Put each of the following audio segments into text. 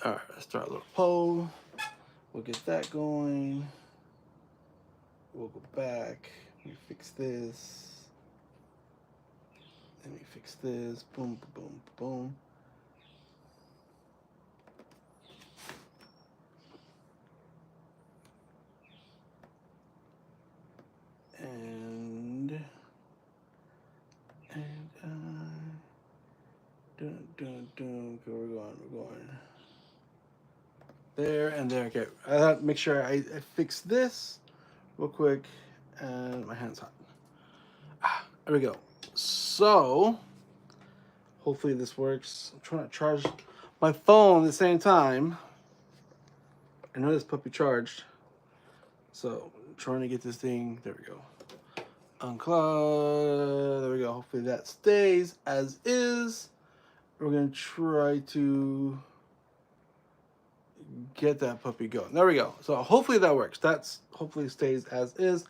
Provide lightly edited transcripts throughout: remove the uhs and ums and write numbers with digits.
All right, let's start a little poll. We'll get that going. We'll go back. Let me fix this. Let me fix this. Boom, boom, boom. And we're going there and there. Okay, I have to make sure I fix this real quick, and my hand's hot. There we go. So hopefully this works. I'm trying to charge my phone at the same time. I know this puppy charged, so I'm trying to get this thing. There we go. Unclog. There we go. Hopefully that stays as is. We're gonna try to get that puppy going. There we go. So hopefully that works. That's hopefully stays as is.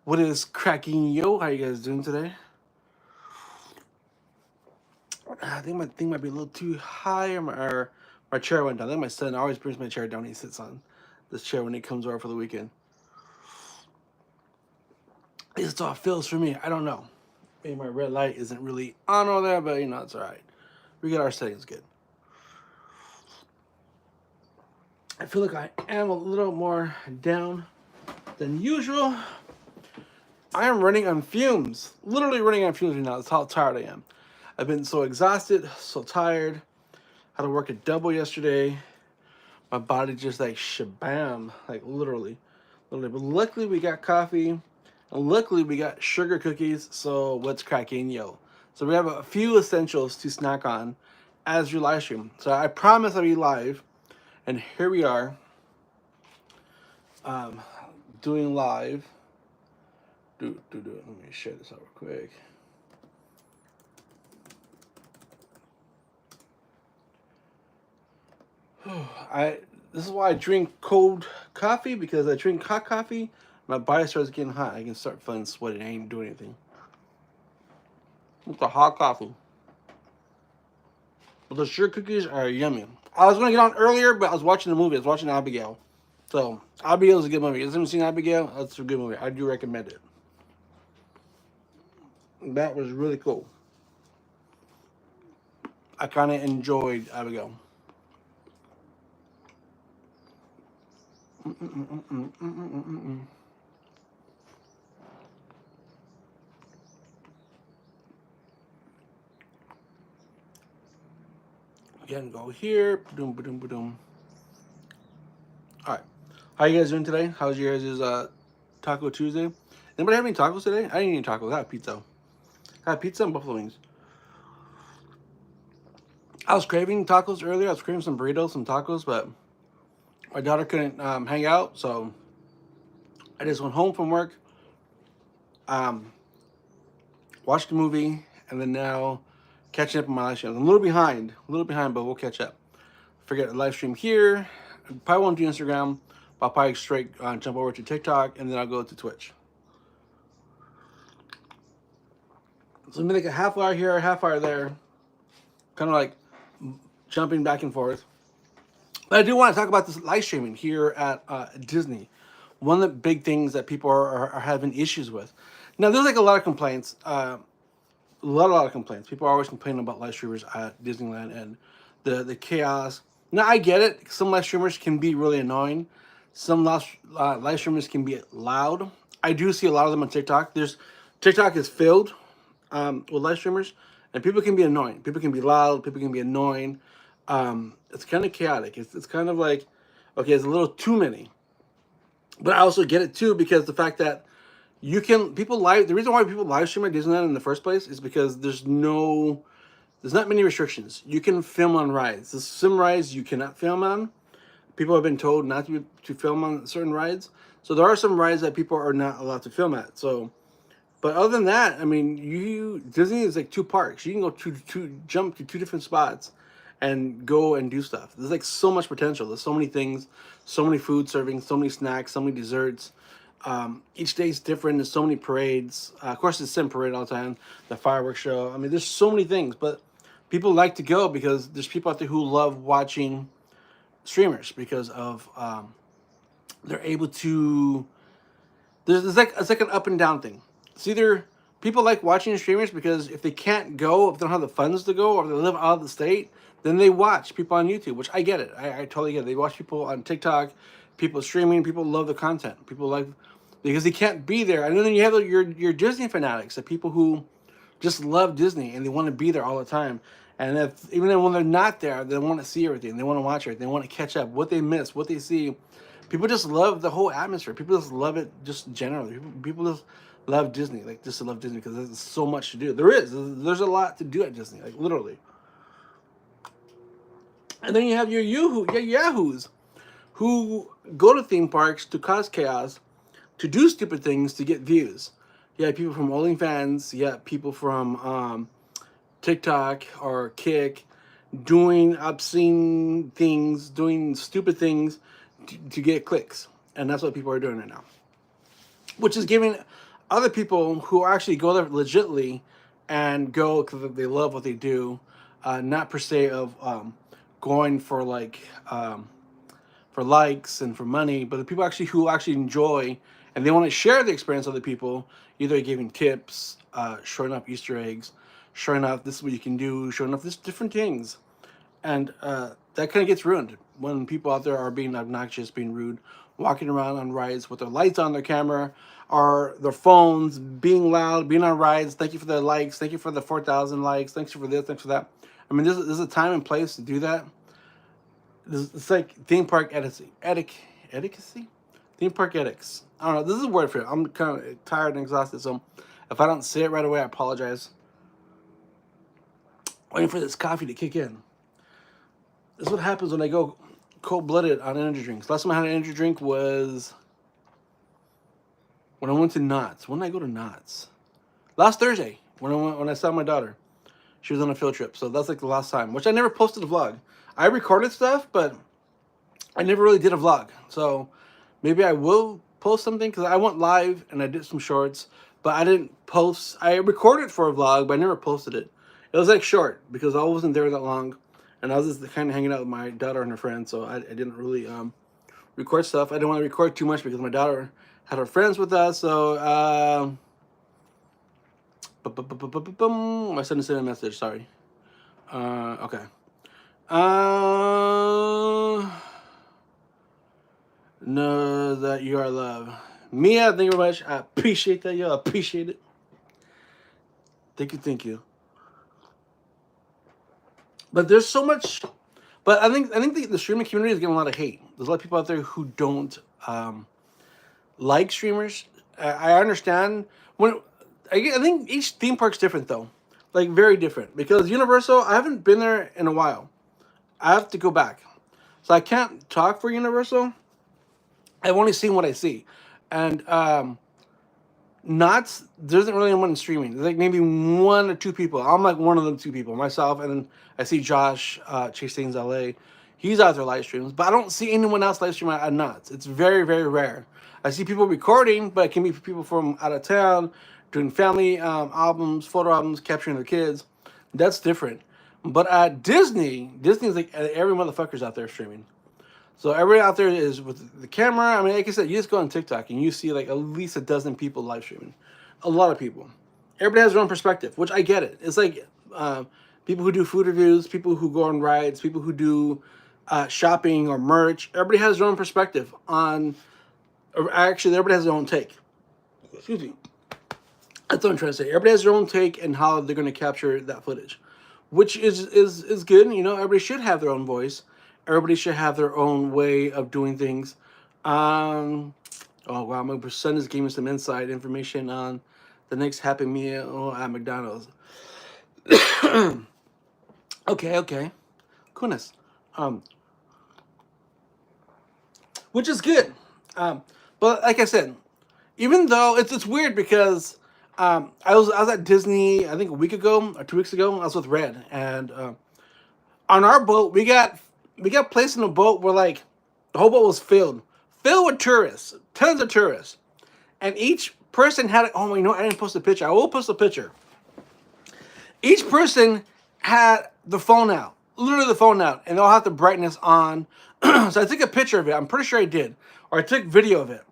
What is cracking, yo? How you guys doing today? I think my thing might be a little too high, or my chair went down. I think my son always brings my chair down. He sits on this chair when he comes over for the weekend. It's all feels for me. I don't know. Maybe my red light isn't really on over there, but it's all right. We got our settings good. I feel like I am a little more down than usual. I am running on fumes. Literally running on fumes right now. That's how tired I am. I've been so exhausted, so tired. Had to work a double yesterday. My body just like shabam, like literally. But luckily we got coffee, and luckily we got sugar cookies. So what's cracking, yo? So we have a few essentials to snack on as your live stream. So I promise I'll be live, and here we are, doing live. Let me share this out real quick. This is why I drink cold coffee, because I drink hot coffee, my body starts getting hot. I can start feeling sweaty. I ain't doing anything. It's a hot coffee. But the sugar cookies are yummy. I was gonna get on earlier, but I was watching the movie. I was watching Abigail. So Abigail is a good movie. If you haven't seen Abigail, that's a good movie. I do recommend it. That was really cool. I kind of enjoyed Abigail. Again, go here. Ba-doom, ba-doom, ba-doom. All right. How you guys doing today? How's your guys' Taco Tuesday? Anybody have any tacos today? I didn't eat any tacos. I had pizza. I had pizza and buffalo wings. I was craving tacos earlier. I was craving some burritos, some tacos, but my daughter couldn't hang out, so I just went home from work, watched the movie, and then now catching up on my live stream. I'm a little behind, but we'll catch up. Forget a live stream here. I probably won't do Instagram, but I'll probably straight jump over to TikTok, and then I'll go to Twitch. So maybe like a half hour here, a half hour there, kind of like jumping back and forth. But I do want to talk about this live streaming here at Disney. One of the big things that people are having issues with. Now, there's like a lot of complaints. A lot of complaints. People are always complaining about live streamers at Disneyland and the chaos. Now, I get it. Some live streamers can be really annoying. Some live streamers can be loud. I do see a lot of them on TikTok. TikTok is filled with live streamers, and people can be annoying. People can be loud. People can be annoying. It's kind of chaotic. It's kind of like, okay, it's a little too many. But I also get it too, because the fact that the reason why people live stream at Disneyland in the first place is because there's not many restrictions. You can film on rides. Some rides you cannot film on. People have been told not to film on certain rides. So there are some rides that people are not allowed to film at. So, but other than that, I mean, Disney is like two parks. You can go jump to two different spots and go and do stuff. There's like so much potential. There's so many things, so many food servings, so many snacks, so many desserts. Each day is different. There's so many parades. Of course, it's the same parade all the time. The fireworks show. I mean, there's so many things, but people like to go because there's people out there who love watching streamers because of they're able to. There's like it's like an up and down thing. It's either people like watching streamers because if they can't go, if they don't have the funds to go, or if they live out of the state, then they watch people on YouTube, which I get it. I totally get it. They watch people on TikTok, people streaming. People love the content. People like because they can't be there. And then you have your Disney fanatics, the people who just love Disney and they want to be there all the time. And if, even then when they're not there, they want to see everything. They want to watch everything. They want to catch up. What they miss, what they see. People just love the whole atmosphere. People just love it just generally. People just love Disney. Like, just love Disney because there's so much to do. There is. There's a lot to do at Disney. Like, literally. And then you have your yahoos who go to theme parks to cause chaos, to do stupid things to get views. You have people from OnlyFans. You have people from TikTok or Kick doing obscene things, doing stupid things to get clicks. And that's what people are doing right now. Which is giving other people who actually go there legitly and go because they love what they do, not per se of going for like for likes and for money, but the people actually who actually enjoy and they want to share the experience with other people, either giving tips, showing up Easter eggs, showing off this is what you can do, showing off this different things. And that kind of gets ruined when people out there are being obnoxious, being rude, walking around on rides with their lights on their camera or their phones, being loud, being on rides. Thank you for the likes. Thank you for the 4,000 likes. Thanks for this. Thanks for that. I mean, there's a time and place to do that. It's like theme park etiquette? Theme park ethics. I don't know. This is a word for it. I'm kind of tired and exhausted, so if I don't say it right away, I apologize. Waiting for this coffee to kick in. This is what happens when I go cold-blooded on energy drinks. Last time I had an energy drink was when I went to Knott's. When did I go to Knott's? Last Thursday when I saw my daughter. She was on a field trip, so that's like the last time. Which I never posted a vlog. I recorded stuff, but I never really did a vlog. So maybe I will post something because I went live and I did some shorts, but I didn't post. I recorded for a vlog, but I never posted it. It was like short because I wasn't there that long. And I was just kind of hanging out with my daughter and her friends, so I didn't really record stuff. I didn't want to record too much because my daughter had her friends with us, so my son sent a message, sorry. Okay. Know that you are loved. Mia, thank you very much. I appreciate that, yo. I appreciate it. Thank you. But there's so much. But I think the streaming community is getting a lot of hate. There's a lot of people out there who don't like streamers. I understand when I think each theme park's different though, like very different. Because Universal, I haven't been there in a while. I have to go back, so I can't talk for Universal. I've only seen what I see, and Knott's, there isn't really anyone streaming. There's like maybe one or two people. I'm like one of them two people, myself, and then I see Josh, Chasing's LA. He's out there live streams, but I don't see anyone else live stream at Knott's. It's very, very rare. I see people recording, but it can be people from out of town, doing family albums, photo albums, capturing their kids. That's different. But at Disney's like every motherfucker's out there streaming. So everybody out there is with the camera. I mean, like I said, you just go on TikTok and you see like at least a dozen people live streaming. A lot of people. Everybody has their own perspective, which I get it. It's like people who do food reviews, people who go on rides, people who do shopping or merch. Everybody has their own perspective on. Actually, everybody has their own take. Excuse me. That's what I'm trying to say. Everybody has their own take and how they're going to capture that footage, which is good. You know, everybody should have their own voice. Everybody should have their own way of doing things. Oh wow, my son is giving me some inside information on the next Happy Meal at McDonald's. Okay. Coolness. Which is good. But like I said, even though it's weird because I was at Disney I think a week ago or 2 weeks ago. I was with Red, and on our boat we got placed in a boat where like the whole boat was filled with tourists, tons of tourists, and each person had oh, you know, I didn't post a picture. I will post a picture. Each person had the phone out, literally the phone out, and they'll have the brightness on, So I took a picture of it. I'm pretty sure I did, or I took video of it.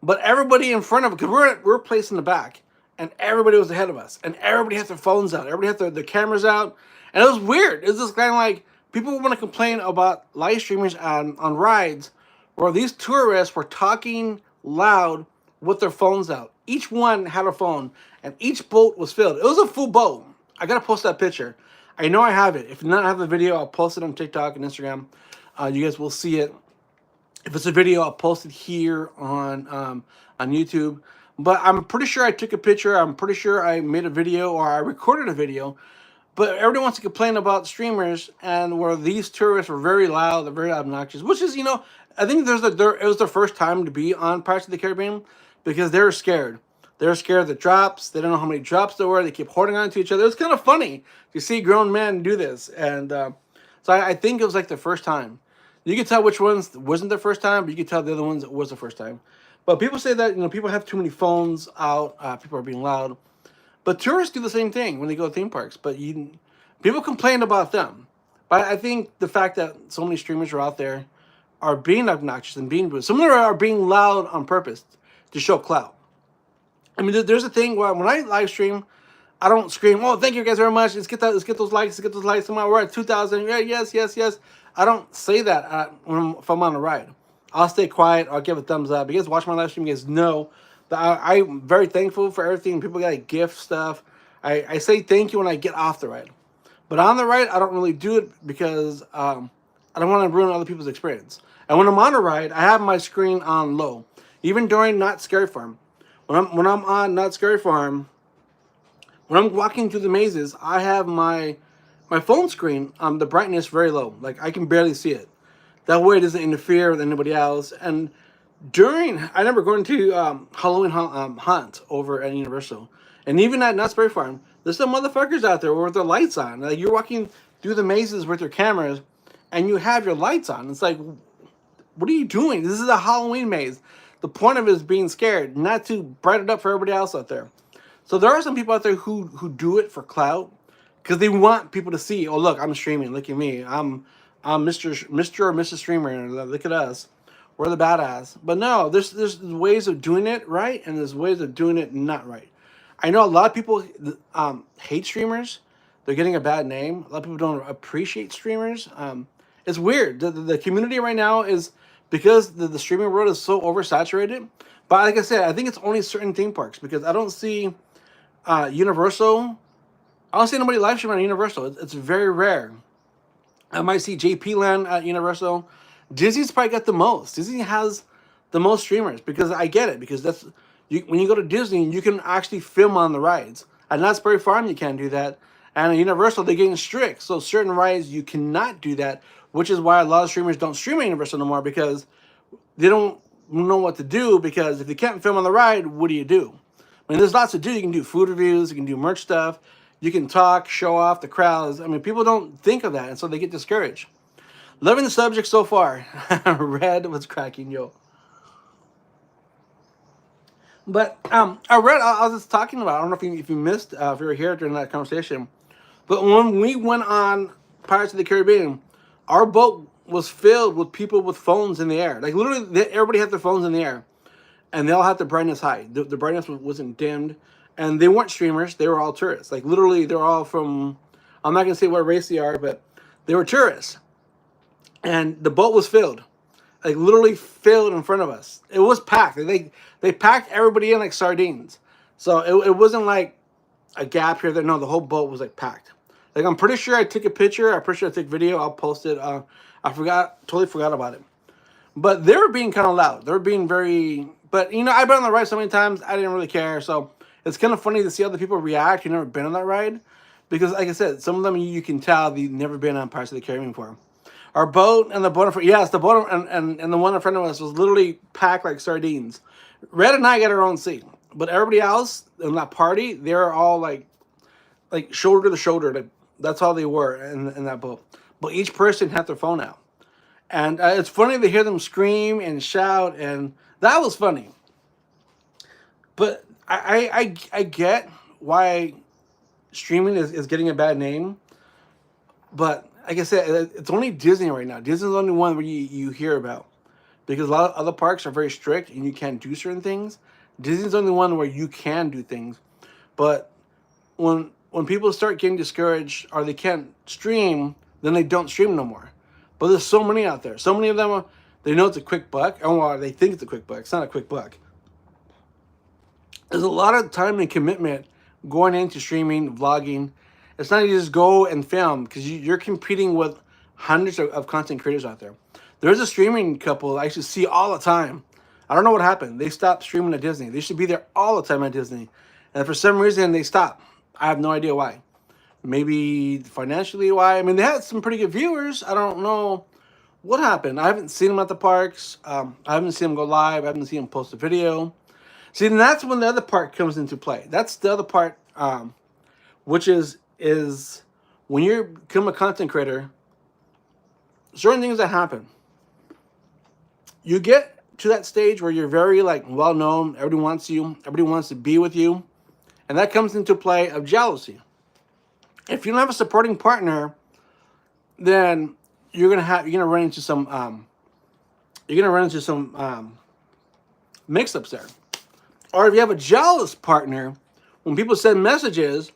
But everybody in front of it, because we're placed in the back, and everybody was ahead of us, and everybody had their phones out, everybody had their cameras out, and it was weird. It was just kind of like people want to complain about live streamers on rides, where these tourists were talking loud with their phones out. Each one had a phone, and each boat was filled. It was a full boat. I gotta post that picture. I know I have it. If not, I have the video. I'll post it on TikTok and Instagram. You guys will see it. If it's a video, I'll post it here on YouTube. But I'm pretty sure I took a picture. I'm pretty sure I made a video or I recorded a video. But everybody wants to complain about streamers and where these tourists were very loud, they're very obnoxious. Which is, I think it was their first time to be on Pirates of the Caribbean because they were scared. They were scared of the drops. They don't know how many drops there were. They kept holding on to each other. It was kind of funny to see grown men do this. And so I think it was like the first time. You could tell which ones wasn't their first time, but you could tell the other ones was the first time. But people say that people have too many phones out. People are being loud, but tourists do the same thing when they go to theme parks. But people complain about them. But I think the fact that so many streamers are out there are being obnoxious and being rude. Some of them are being loud on purpose to show clout. I mean, there's a thing where when I live stream, I don't scream, "Oh, thank you guys very much. Let's get those likes. Let's get those likes. We're at 2,000. Yeah, yes, yes, yes." I don't say that if I'm on a ride. I'll stay quiet. I'll give a thumbs up. You guys watch my live stream. You guys know that I'm very thankful for everything. People got like, gift stuff. I say thank you when I get off the ride. But on the ride, I don't really do it because I don't want to ruin other people's experience. And when I'm on a ride, I have my screen on low. Even during Not Scary Farm. When I'm on Not Scary Farm, when I'm walking through the mazes, I have my phone screen, the brightness very low. Like, I can barely see it. That way it doesn't interfere with anybody else. And I remember going to Halloween hunt over at Universal. And even at Knott's Berry Farm, there's some motherfuckers out there with their lights on. Like, you're walking through the mazes with your cameras, and you have your lights on. It's like, what are you doing? This is a Halloween maze. The point of it is being scared, not to bright it up for everybody else out there. So there are some people out there who do it for clout because they want people to see, oh, look, I'm streaming. Look at me. I'm Mr. or Mrs. Streamer. Look at us. We're the badass. But no, there's ways of doing it right, and there's ways of doing it not right. I know a lot of people hate streamers. They're getting a bad name. A lot of people don't appreciate streamers. It's weird. The community right now is, because the streaming world is so oversaturated. But like I said, I think it's only certain theme parks because I don't see Universal. I don't see nobody live streaming on Universal. It's very rare. I might see JP Land at Universal. Disney's probably got the most. Disney has the most streamers because I get it. Because when you go to Disney, you can actually film on the rides. At Knott's Berry Farm, you can't do that. And at Universal, they're getting strict. So certain rides, you cannot do that, which is why a lot of streamers don't stream at Universal no more because they don't know what to do. Because if you can't film on the ride, what do you do? I mean, there's lots to do. You can do food reviews. You can do merch stuff. You can talk, show off the crowds. I mean, people don't think of that, and so they get discouraged. Loving the subject so far. Red was cracking, yo. But I was just talking about, I don't know if you missed, if you were here during that conversation, but when we went on Pirates of the Caribbean, our boat was filled with people with phones in the air. Like, literally, everybody had their phones in the air, and they all had the brightness high. The brightness wasn't dimmed. And they weren't streamers. They were all tourists. Like, literally, they're all from, I'm not going to say what race they are, but they were tourists. And the boat was filled. Like, literally filled in front of us. It was packed. They packed everybody in like sardines. So it wasn't like a gap here. No, the whole boat was like packed. Like, I'm pretty sure I took a picture. I'm pretty sure I took video. I'll post it. I totally forgot about it. But they were being kind of loud. They were being very, but I've been on the ride so many times, I didn't really care. So it's kind of funny to see other people react who've never been on that ride. Because, like I said, some of them you can tell they've never been on Pirates of the Caribbean before. Our boat and the boat in front, yes, the boat and the one in front of us was literally packed like sardines. Red and I got our own seat. But everybody else in that party, they were all like shoulder to shoulder. Like, that's how they were in that boat. But each person had their phone out. And it's funny to hear them scream and shout. And that was funny. But I get why streaming is getting a bad name, but like I said, it's only Disney right now. Disney's the only one where you hear about, because a lot of other parks are very strict and you can't do certain things. Disney's the only one where you can do things. But when people start getting discouraged or they can't stream, then they don't stream no more. But there's so many out there. So many of them they know it's a quick buck, or they think it's a quick buck. It's not a quick buck. There's a lot of time and commitment going into streaming, vlogging. It's not you just go and film, because you're competing with hundreds of content creators out there. There's a streaming couple I should see all the time. I don't know what happened. They stopped streaming at Disney. They should be there all the time at Disney. And for some reason, they stopped. I have no idea why. Maybe financially why. I mean, they had some pretty good viewers. I don't know what happened. I haven't seen them at the parks. I haven't seen them go live. I haven't seen them post a video. See, and that's when the other part comes into play. That's the other part, which is when you become a content creator, certain things that happen. You get to that stage where you're very like well known. Everybody wants you. Everybody wants to be with you, and that comes into play of jealousy. If you don't have a supporting partner, then you're gonna run into some mix-ups there. Or if you have a jealous partner, when people send messages,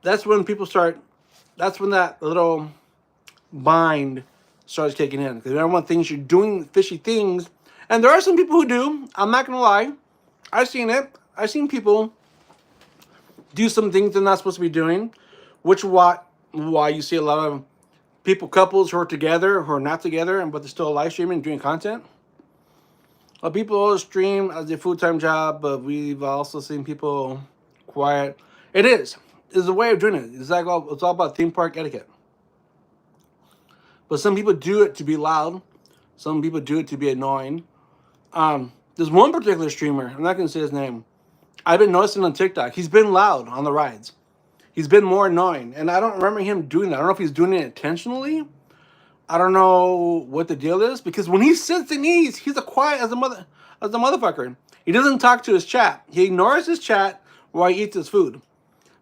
that's when that little bind starts kicking in. Because they don't want things, you're doing fishy things. And there are some people who do. I'm not going to lie. I've seen it. I've seen people do some things they're not supposed to be doing, which is why you see a lot of couples who are together, who are not together, but they're still live streaming and doing content. People stream as a full-time job, but we've also seen people quiet. It's a way of doing it. It's all about theme park etiquette. But some people do it to be loud. Some people do it to be annoying. There's one particular streamer, I'm not going to say his name. I've been noticing on TikTok, he's been loud on the rides. He's been more annoying. And I don't remember him doing that. I don't know if he's doing it intentionally. I don't know what the deal is, because when he sits and eats, he's as quiet as a motherfucker. He doesn't talk to his chat. He ignores his chat while he eats his food.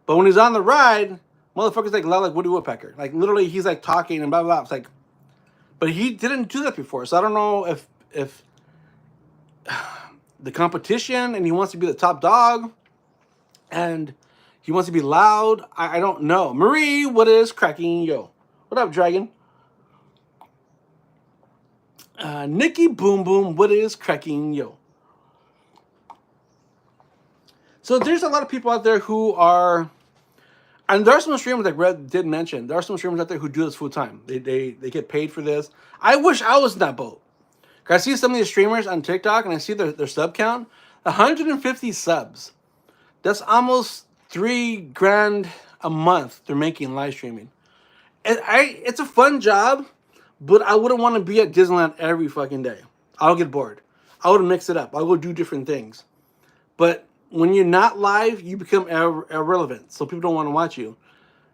But when he's on the ride, motherfucker's like loud like Woody Woodpecker. Like literally, he's like talking and blah blah blah. It's like, but he didn't do that before, so I don't know if the competition and he wants to be the top dog, and he wants to be loud. I don't know. Marie, what is cracking, yo? What up, Dragon? Nikki Boom Boom, what is cracking, yo? So there's a lot of people out there who are, and there are some streamers, like Red did mention, there are some streamers out there who do this full time. They get paid for this. I wish I was in that boat. Cause I see some of these streamers on TikTok and I see their sub count, 150 subs. That's almost $3,000 a month they're making live streaming. And it's a fun job. But I wouldn't want to be at Disneyland every fucking day. I'll get bored. I would mix it up. I'll go do different things. But when you're not live, you become irrelevant. So people don't want to watch you.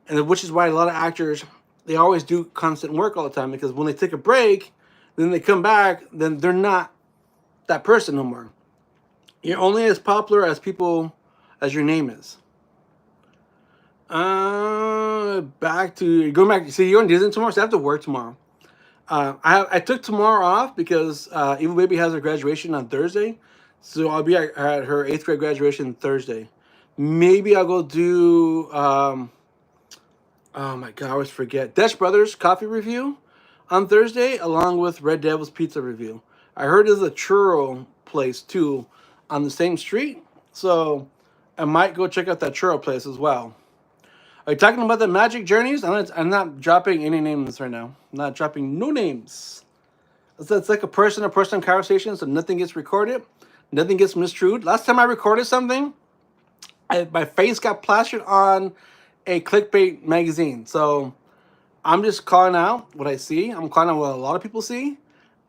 And which is why a lot of actors, they always do constant work all the time. Because when they take a break, then they come back, then they're not that person no more. You're only as popular as your name is. Going back. See, you're on Disney tomorrow, so I have to work tomorrow. I took tomorrow off because Evil Baby has her graduation on Thursday. So I'll be at her 8th grade graduation Thursday. Maybe I'll go do, oh my God, I always forget. Dutch Brothers coffee review on Thursday, along with Red Devil's pizza review. I heard there's a churro place too on the same street. So I might go check out that churro place as well. Are you talking about the Magic Journeys? I'm not dropping any names right now. I'm not dropping no names. It's like a person-to-person conversation, so nothing gets recorded. Nothing gets mistrued. Last time I recorded something, my face got plastered on a clickbait magazine. So I'm just calling out what I see. I'm calling out what a lot of people see.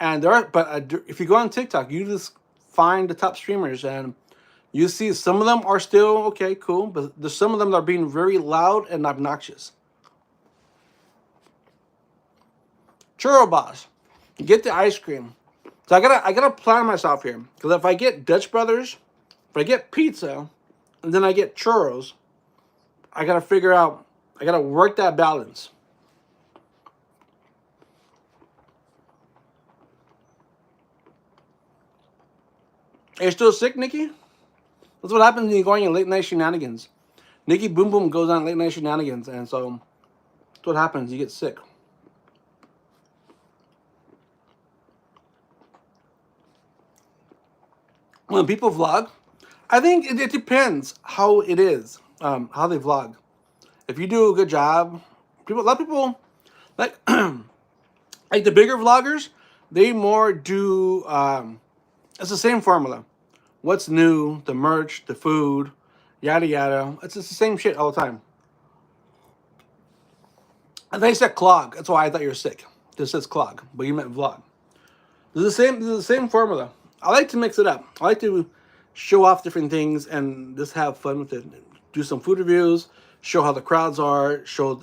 And if you go on TikTok, you just find the top streamers, and you see some of them are still okay, cool, but there's some of them that are being very loud and obnoxious. Churro Boss, get the ice cream. So I gotta plan myself here, because if I get Dutch Brothers, if I get pizza, and then I get churros, I gotta figure out. I gotta work that balance. Are you still sick, Nikki? That's what happens when you go on your late night shenanigans. Nikki Boom Boom goes on late night shenanigans, and so that's what happens. You get sick. When people vlog, I think it depends how it is, how they vlog. If you do a good job, a lot of people like like the bigger vloggers, they more do. It's the same formula. What's new? The merch, the food, yada yada. It's just the same shit all the time. And they said clog. That's why I thought you were sick. This says clog, but you meant vlog. This is the same. This is the same formula. I like to mix it up. I like to show off different things and just have fun with it. Do some food reviews. Show how the crowds are. Show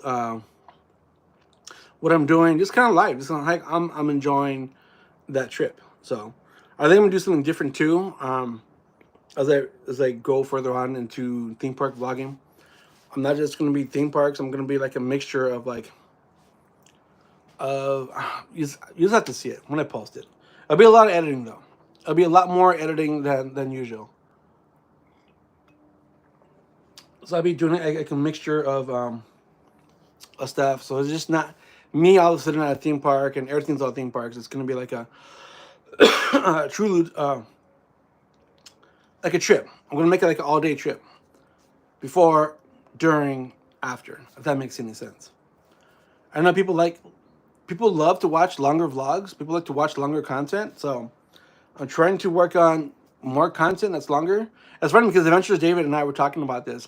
what I'm doing. Just kind of live. Just kind of like I'm enjoying that trip. So I think I'm gonna do something different too. As I go further on into theme park vlogging, I'm not just gonna be theme parks. I'm gonna be like a mixture of like you just have to see it when I post it. It'll be a lot of editing though. It'll be a lot more editing than usual. So I'll be doing like a mixture of stuff. So it's just not me all sitting at a theme park and everything's all theme parks. It's gonna be like a truly like a trip. I'm gonna make it like an all day trip. Before, during, after. If that makes any sense. I know people love to watch longer vlogs. People like to watch longer content. So I'm trying to work on more content that's longer. It's funny because Adventures David and I were talking about this.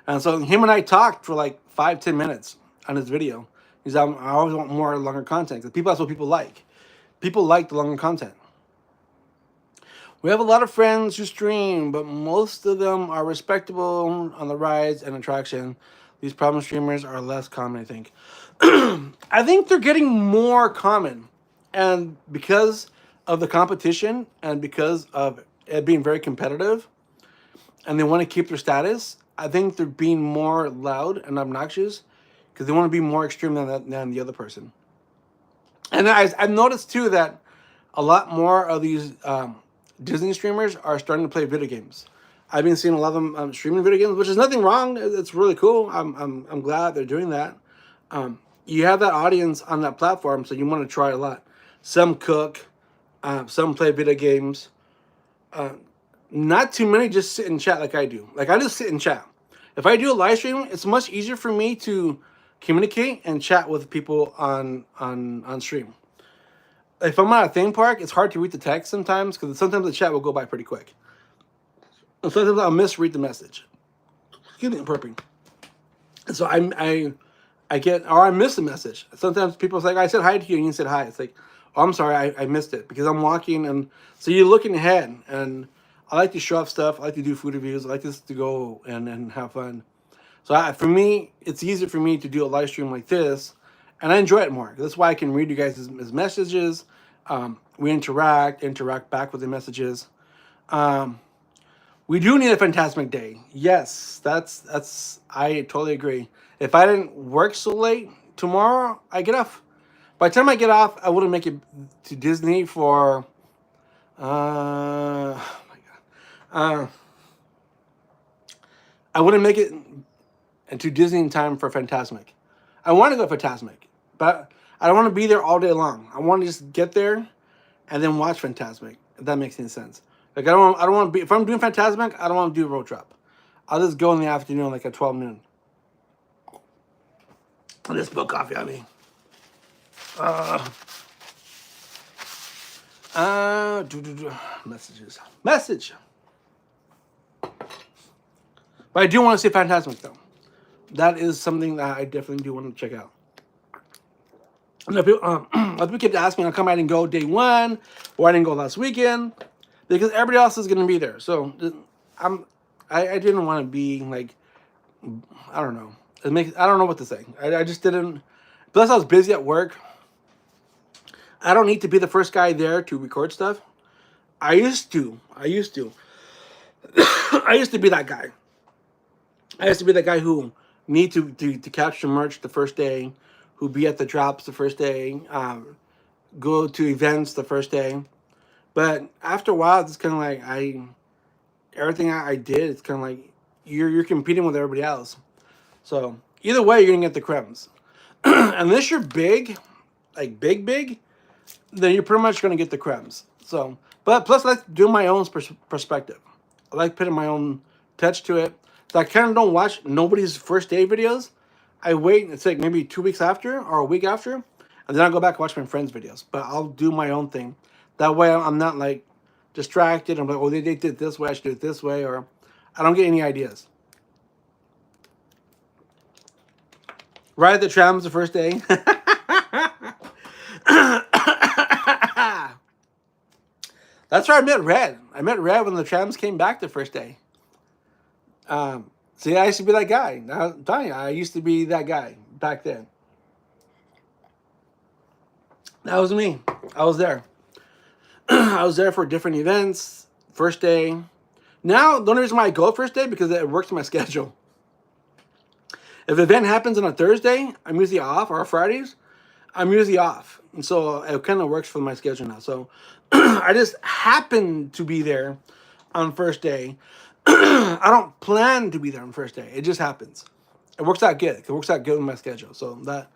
And so him and I talked for like 5-10 minutes on his video. He's I always want more longer content because that's what people like. People like the longer content. We have a lot of friends who stream, but most of them are respectable on the rides and attraction. These problem streamers are less common, I think. I think they're getting more common. And because of the competition and because of it being very competitive and they want to keep their status, I think they're being more loud and obnoxious because they want to be more extreme than the other person. And I've noticed too that a lot more of these Disney streamers are starting to play video games. I've been seeing a lot of them streaming video games, which is nothing wrong. It's really cool. I'm glad they're doing that. You have that audience on that platform, so you want to try a lot. Some cook, some play video games. Not too many just sit and chat like I do. Like I just sit and chat. If I do a live stream, it's much easier for me to communicate and chat with people on stream. If I'm at a theme park, it's hard to read the text sometimes because sometimes the chat will go by pretty quick. And sometimes I'll misread the message. Excuse me, I'm burping. And so I get, or I miss the message. Sometimes people say, I said hi to you and you said hi. It's like, oh, I'm sorry, I missed it because I'm walking. And so you're looking ahead. And I like to show off stuff. I like to do food reviews. I like this to go and have fun. So for me, it's easier for me to do a live stream like this. And I enjoy it more. That's why I can read you guys' messages. We interact back with the messages. We do need a Fantasmic day. Yes, that's I totally agree. If I didn't work so late tomorrow, I get off. By the time I get off, I wouldn't make it to Disney for oh my god. I wouldn't make it to Disney in time for Fantasmic. I want to go to Fantasmic, but I don't want to be there all day long. I want to just get there and then watch Fantasmic, if that makes any sense. Like I don't want to be, if I'm doing Fantasmic, I don't want to do a road trip. I'll just go in the afternoon, like at 12 noon. I'll just spill coffee on me. Messages. Message. But I do want to see Fantasmic though. That is something that I definitely do want to check out. And people kept asking me how come I didn't go day one or I didn't go last weekend. Because everybody else is going to be there. So I didn't want to be like, I don't know. I don't know what to say. I just didn't. Plus I was busy at work. I don't need to be the first guy there to record stuff. I used to. I used to be that guy. I used to be that guy who need to capture merch the first day, who be at the drops the first day, go to events the first day. But after a while, it's kind of like everything I did. It's kind of like you're competing with everybody else. So either way, you're gonna get the crumbs. Unless you're big, like big, then you're pretty much gonna get the crumbs. So, but plus, let's do my own perspective. I like putting my own touch to it. So I kind of don't watch nobody's first day videos. I wait. It's like maybe 2 weeks after or a week after, and then I go back and watch my friends' videos. But I'll do my own thing. That way, I'm not like distracted. I'm like, oh, they did it this way. I should do it this way, or I don't get any ideas. Ride the trams the first day. That's where I met Red. I met Red when the trams came back the first day. See, I used to be that guy. Now, I'm telling you, I used to be that guy back then. That was me. I was there. I was there for different events. First day. Now, the only reason why I go first day because it works in my schedule. If the event happens on a Thursday, I'm usually off, or Fridays, I'm usually off. And so it kind of works for my schedule now. So I just happen to be there on first day. I don't plan to be there on first day. It just happens. It works out good. It works out good with my schedule. So that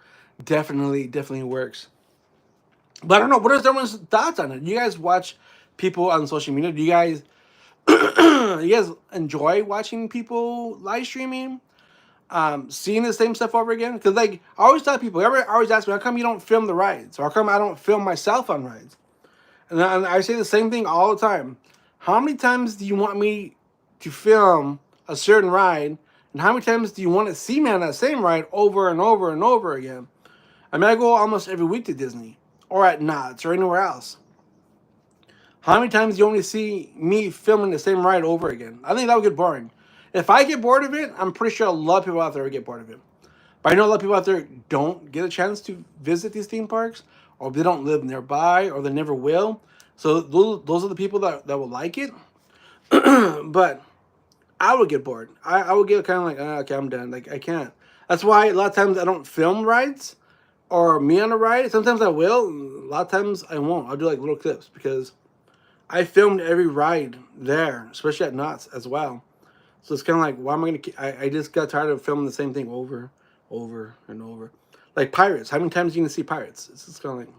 definitely works. But I don't know. What are everyone's thoughts on it? You guys watch people on social media? Do you guys enjoy watching people live streaming? Seeing the same stuff over again? Because like I always tell people, everybody always ask me, how come you don't film the rides? Or how come I don't film myself on rides? And I say the same thing all the time. How many times do you want me to film a certain ride? And how many times do you want to see me on that same ride over and over and over again? I mean, I go almost every week to Disney. Or at Knott's or anywhere else. How many times do you only see me filming the same ride over again? I think that would get boring. If I get bored of it, I'm pretty sure a lot of people out there would get bored of it. But I know a lot of people out there don't get a chance to visit these theme parks, or they don't live nearby, or they never will. So those are the people that will like it. But I would get bored. I would get kind of like, okay, I'm done. Like, I can't. That's why a lot of times I don't film rides or me on a ride. Sometimes I will. A lot of times I won't. I'll do like little clips because I filmed every ride there, especially at Knott's as well. So it's kind of like, why am I going to... I just got tired of filming the same thing over and over. Like Pirates. How many times are you going to see Pirates? It's just kind of like...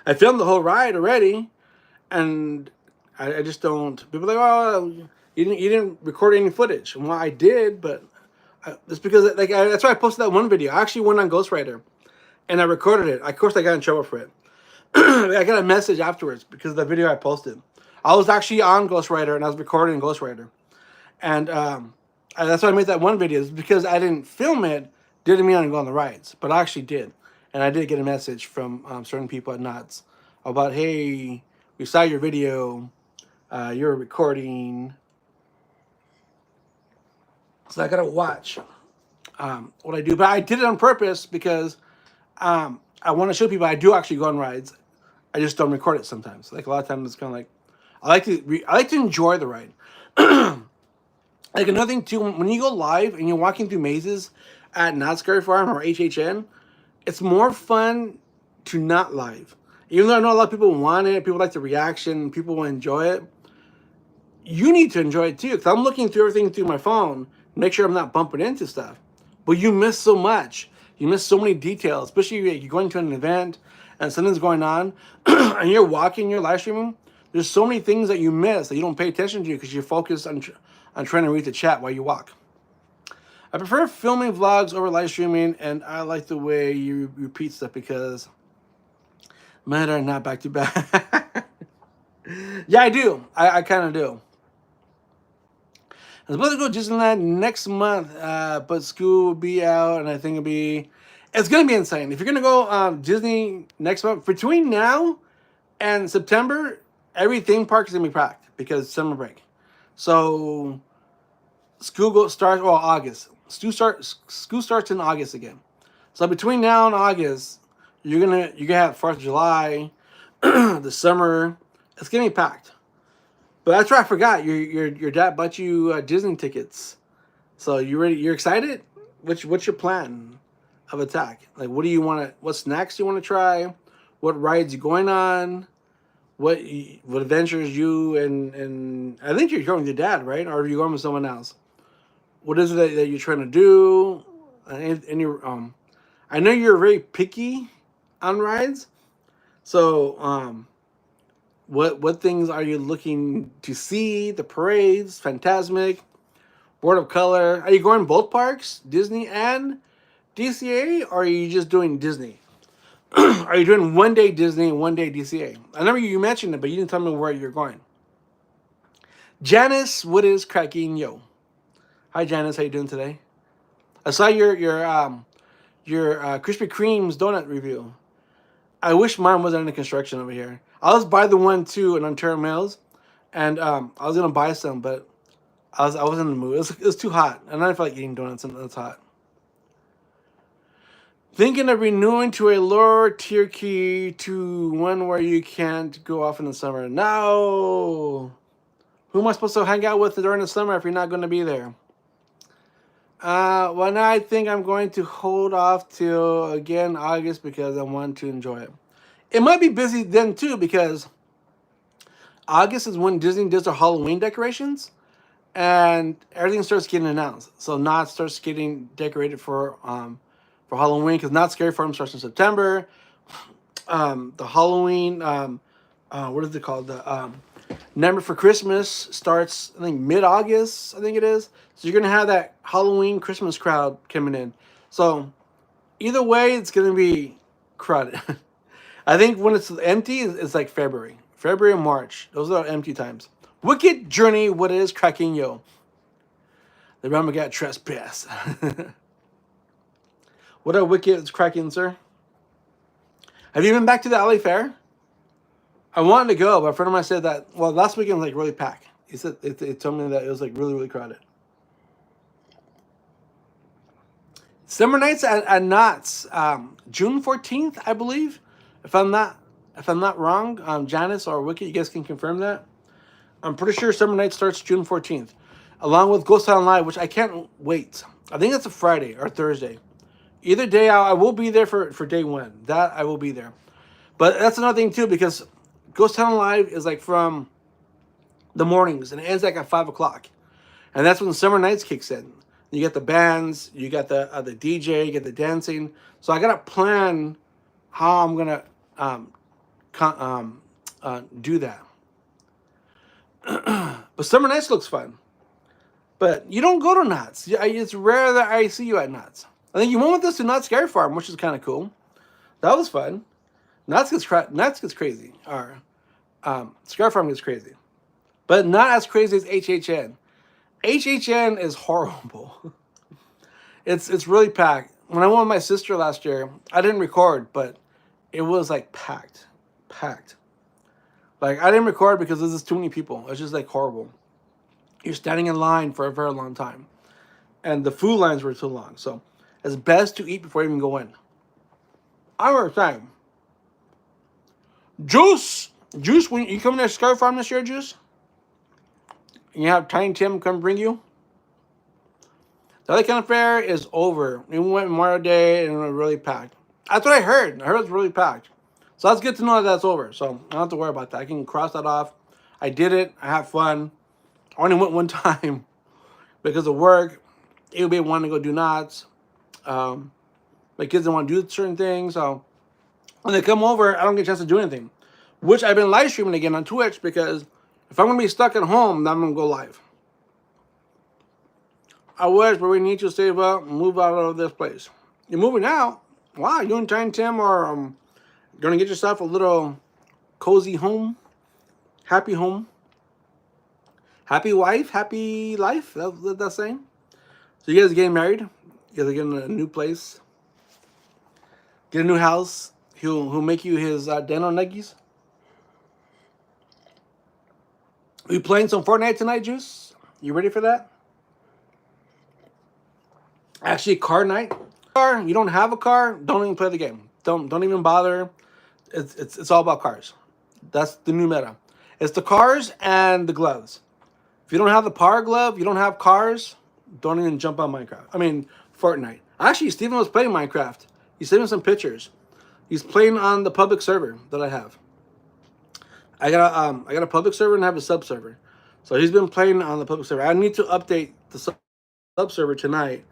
I filmed the whole ride already, and I just don't... People are like, oh, you didn't record any footage. Well, I did, but... It's because that's why I posted that one video. I actually went on Ghost Rider, and I recorded it. Of course, I got in trouble for it. I got a message afterwards because of the video I posted. I was actually on Ghost Rider, and I was recording Ghost Rider. And that's why I made that one video. It's because I didn't film it, didn't mean I didn't go on the rides. But I actually did. And I did get a message from certain people at Knott's about, hey, we saw your video. You're recording. So I got to watch what I do. But I did it on purpose because I want to show people I do actually go on rides. I just don't record it sometimes. Like a lot of times it's kind of like, I like to enjoy the ride. Like another thing too, when you go live and you're walking through mazes at Knott's Scary Farm or HHN, it's more fun to not live. Even though I know a lot of people want it, people like the reaction, people will enjoy it. You need to enjoy it too, because I'm looking through everything through my phone, make sure I'm not bumping into stuff. But you miss so much. You miss so many details, especially if you're going to an event and something's going on, and you're walking, you're live streaming. There's so many things that you miss that you don't pay attention to because you're focused on trying to read the chat while you walk. I prefer filming vlogs over live streaming, and I like the way you repeat stuff because mine are not back to back. Yeah, I do. I kind of do. I'm supposed to go to Disneyland next month, but school will be out, and I think it's going to be insane. If you're going to go Disney next month, between now and September, every theme park is going to be packed because summer break. So school starts, well, August. School starts in August again. So between now and August, you're gonna have 4th of July, the summer. It's gonna be packed. But that's right, I forgot. Your dad bought you Disney tickets. So you ready? You're excited? What's your plan of attack? Like, what do you want to? What snacks do you want to try? What rides you going on? what adventures you and I think you're going with your dad, right? Or are you going with someone else? What is it that you're trying to do? Any I know you're very picky on rides. So what things are you looking to see? The parades, Fantasmic, World of Color. Are you going both parks, Disney and DCA, or are you just doing Disney? Are you doing 1 day Disney and 1 day DCA? I remember you mentioned it, but you didn't tell me where you're going. Janice, what is cracking, yo? Hi, Janice. How you doing today? I saw your Krispy Kreme's donut review. I wish mine wasn't under construction over here. I was by the one too in Ontario Mills, and I was gonna buy some, but I wasn't in the mood. It was too hot, and I didn't feel like eating donuts and it's hot. Thinking of renewing to a lower tier key to one where you can't go off in the summer. No. Who am I supposed to hang out with during the summer if you're not going to be there? Well, now I think I'm going to hold off till again August because I want to enjoy it. It might be busy then too because August is when Disney does their Halloween decorations and everything starts getting announced. So Knott's starts getting decorated for Halloween because Not Scary Farm starts in September. The Halloween what is it called? The Nightmare for Christmas starts I think mid-August. I think it is. So you're gonna have that Halloween Christmas crowd coming in. So either way, it's gonna be crowded. I think when it's empty, it's like February and March. Those are empty times. Wicked Journey, what is cracking, yo? The Rama got trespass. What are Wicked cracking, sir? Have you been back to the LA Fair? I wanted to go, but a friend of mine said that, well, last weekend was like really packed. He said, it told me that it was like really, really crowded. Summer Nights at Knott's, June 14th, I believe. If I'm not wrong, Janice or Wicked, you guys can confirm that. I'm pretty sure Summer Night starts June 14th, along with Ghost Town Live, which I can't wait. I think that's a Friday or Thursday. Either day, I will be there for day one. That I will be there. But that's another thing too, because Ghost Town Live is like from the mornings and it ends like at 5 o'clock, and that's when the Summer Nights kicks in. You get the bands, you got the DJ, you get the dancing. So I gotta plan how I'm gonna do that. But Summer Nights looks fun. But you don't go to Knott's. It's rare that I see you at Knott's. I think you went with us to Not Scary Farm, which is kind of cool. That was fun. Knott's gets crazy. Or Scary Farm gets crazy. But not as crazy as HHN. HHN is horrible. It's really packed. When I went with my sister last year, I didn't record, but it was like packed. Like I didn't record because there's just too many people. It's just like horrible. You're standing in line for a very long time. And the food lines were too long. So it's best to eat before you even go in. I remember saying, Juice, when you come to Scary Farm this year, Juice? And you have Tiny Tim come bring you? The LA County Fair is over. We went Memorial Day and it was really packed. That's what I heard. I heard it was really packed. So that's good to know that that's over. So I don't have to worry about that. I can cross that off. I did it. I had fun. I only went one time because of work. AOB wanted to go do Knott's. My kids didn't want to do certain things. So when they come over, I don't get a chance to do anything. Which I've been live streaming again on Twitch because if I'm going to be stuck at home, then I'm going to go live. I wish, but we need to save up and move out of this place. You're moving out? Wow, you and Tiny Tim are going to get yourself a little cozy home. Happy home. Happy wife, happy life. That's what that's saying. So you guys are getting married. You guys are getting a new place. Get a new house. He'll make you his dental nuggies. Are you playing some Fortnite tonight, Juice? You ready for that? Actually, car night. Car, you don't have a car, don't even play the game. Don't even bother. It's all about cars. That's the new meta. It's the cars and the gloves. If you don't have the power glove, you don't have cars, don't even jump on Minecraft. I mean, Fortnite. Actually, Steven was playing Minecraft. He sent me some pictures. He's playing on the public server that I have. I got a public server and I have a sub server. So he's been playing on the public server. I need to update the sub server tonight.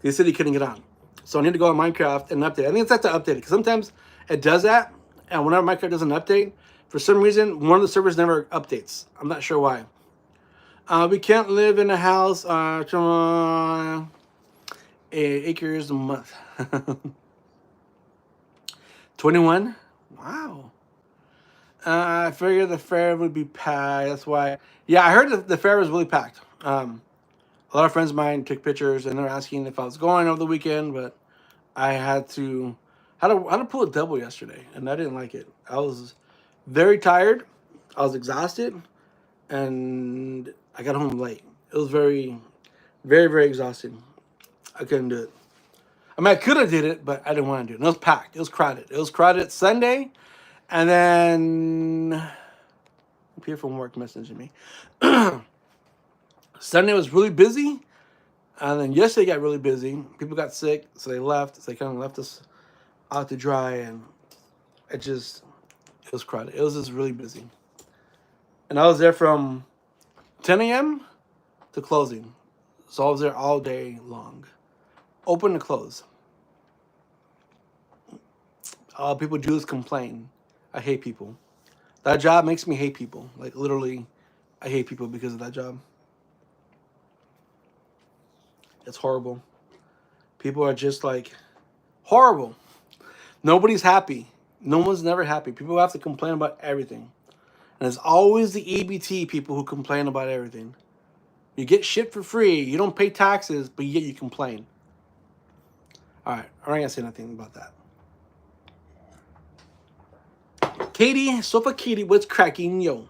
He said he couldn't get on. So I need to go on Minecraft and update. I think it's have to update it because sometimes it does that. And whenever Minecraft doesn't update, for some reason, one of the servers never updates. I'm not sure why. We can't live in a house 8 acres a month. 21? Wow. I figured the fair would be packed. That's why. Yeah, I heard the fair was really packed. A lot of friends of mine took pictures and they're asking if I was going over the weekend, but I had to pull a double yesterday, and I didn't like it. I was very tired. I was exhausted, and I got home late. It was very, very, very exhausting. I couldn't do it. I mean, I could have did it, but I didn't want to do it. And it was packed. It was crowded. It was crowded Sunday, and then people from work messaging me. Sunday was really busy, and then yesterday got really busy. People got sick, so they left. So they kind of left us out to dry, and it was crowded. It was just really busy. And I was there from 10 a.m. to closing. So I was there all day long. Open to close. All people do is complain. I hate people. That job makes me hate people. Like, literally, I hate people because of that job. It's horrible. People are just like, horrible. Nobody's happy. No one's never happy. People have to complain about everything. And it's always the EBT people who complain about everything. You get shit for free. You don't pay taxes, but yet you complain. All right. I ain't going to say nothing about that. Katie, Sofa Katie, what's cracking, yo?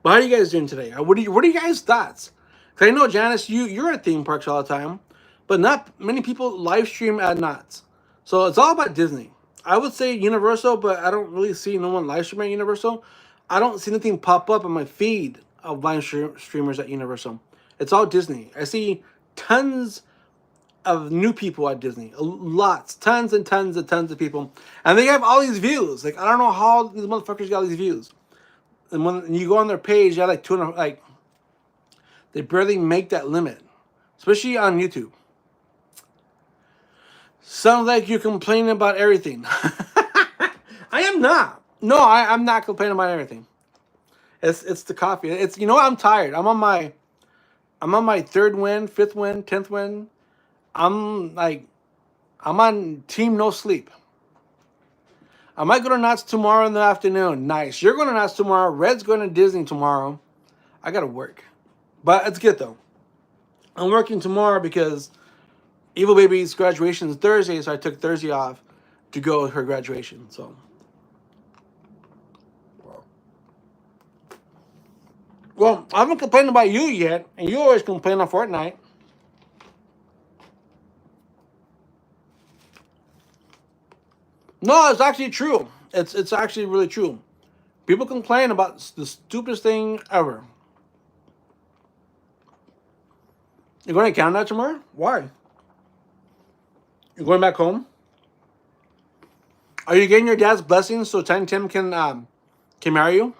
But how are you guys doing today? What are you guys' thoughts? Because I know, Janice, you're at theme parks all the time, but not many people live stream at Knott's. So it's all about Disney. I would say Universal, but I don't really see no one live stream at Universal. I don't see anything pop up on my feed of live streamers at Universal. It's all Disney. I see tons of new people at Disney. Lots. Tons and tons and tons of people. And they have all these views. Like, I don't know how these motherfuckers got all these views. And when you go on their page, they have like 200, like, they barely make that limit. Especially on YouTube. Sounds like you're complaining about everything. I am not. No, I'm not complaining about everything. It's the coffee. It's, you know what? I'm tired. I'm on my 3rd win, 5th win, 10th win. I'm on team no sleep. I might go to Knott's tomorrow in the afternoon. Nice. You're going to Knott's tomorrow. Red's going to Disney tomorrow. I got to work. But it's good, though. I'm working tomorrow because Evil Baby's graduation is Thursday, so I took Thursday off to go to her graduation. So, well, I haven't complained about you yet, and you always complain on Fortnite. No, it's actually true. It's actually really true. People complain about the stupidest thing ever. You're going to Canada tomorrow? Why? You're going back home? Are you getting your dad's blessing so Tiny Tim can marry you?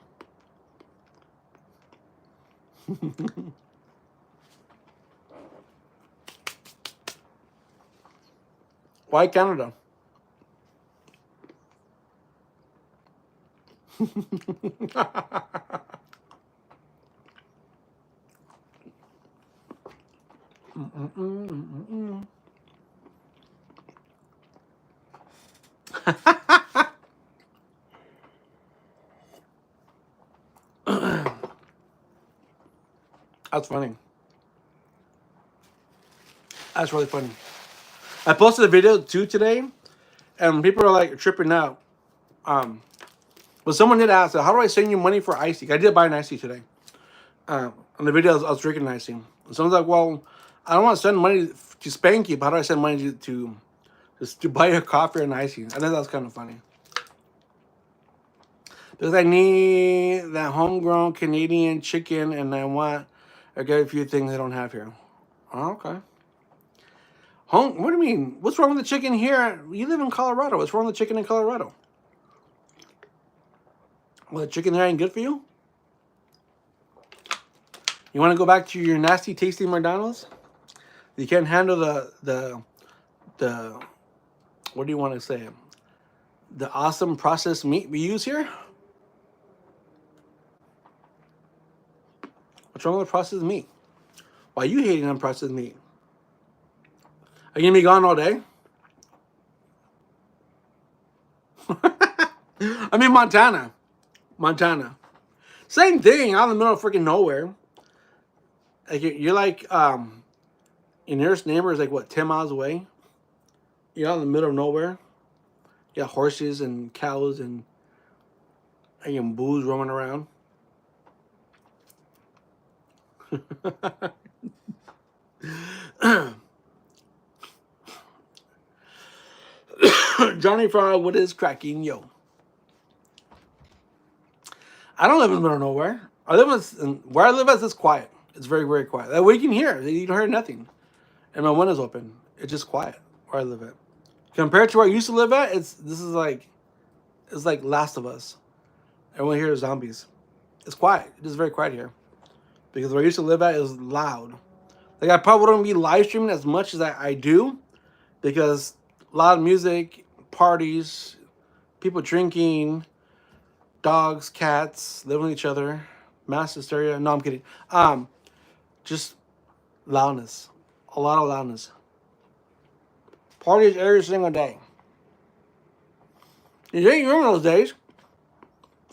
Why Canada? That's funny. That's really funny. I posted a video too today, and people are like tripping out. But someone did ask, how do I send you money for icy? I did buy an icy today. On the video, I was drinking icy. And someone's like, well, I don't want to send money to spank you, but how do I send money to buy a coffee and icy? I think that's kind of funny. Because I need that homegrown Canadian chicken, and I get a few things I don't have here. Oh, okay. What do you mean? What's wrong with the chicken here? You live in Colorado. What's wrong with the chicken in Colorado? Well, the chicken there ain't good for you? You want to go back to your nasty, tasty McDonald's? You can't handle the what do you want to say? The awesome processed meat we use here? What's wrong with processed meat? Why are you hating on processed meat? Are you gonna be gone all day? I mean Montana. Montana. Same thing, out in the middle of freaking nowhere. Like you're like your nearest neighbor is like what, 10 miles away? You're out in the middle of nowhere. You got horses and cows and bulls roaming around. Johnny Frog, what is cracking, yo? I don't live in the middle of nowhere. I live where I live at is quiet. It's very, very quiet. Like, what you can hear, you don't hear nothing. And my window's open. It's just quiet where I live at. Compared to where I used to live at, it's like Last of Us. Everyone here is zombies. It's quiet. It is very quiet here. Because where I used to live at is loud. Like, I probably wouldn't be live streaming as much as I do. Because loud music, parties, people drinking, dogs, cats, living with each other, mass hysteria. No, I'm kidding. Just loudness. A lot of loudness. Parties every single day. You remember those days?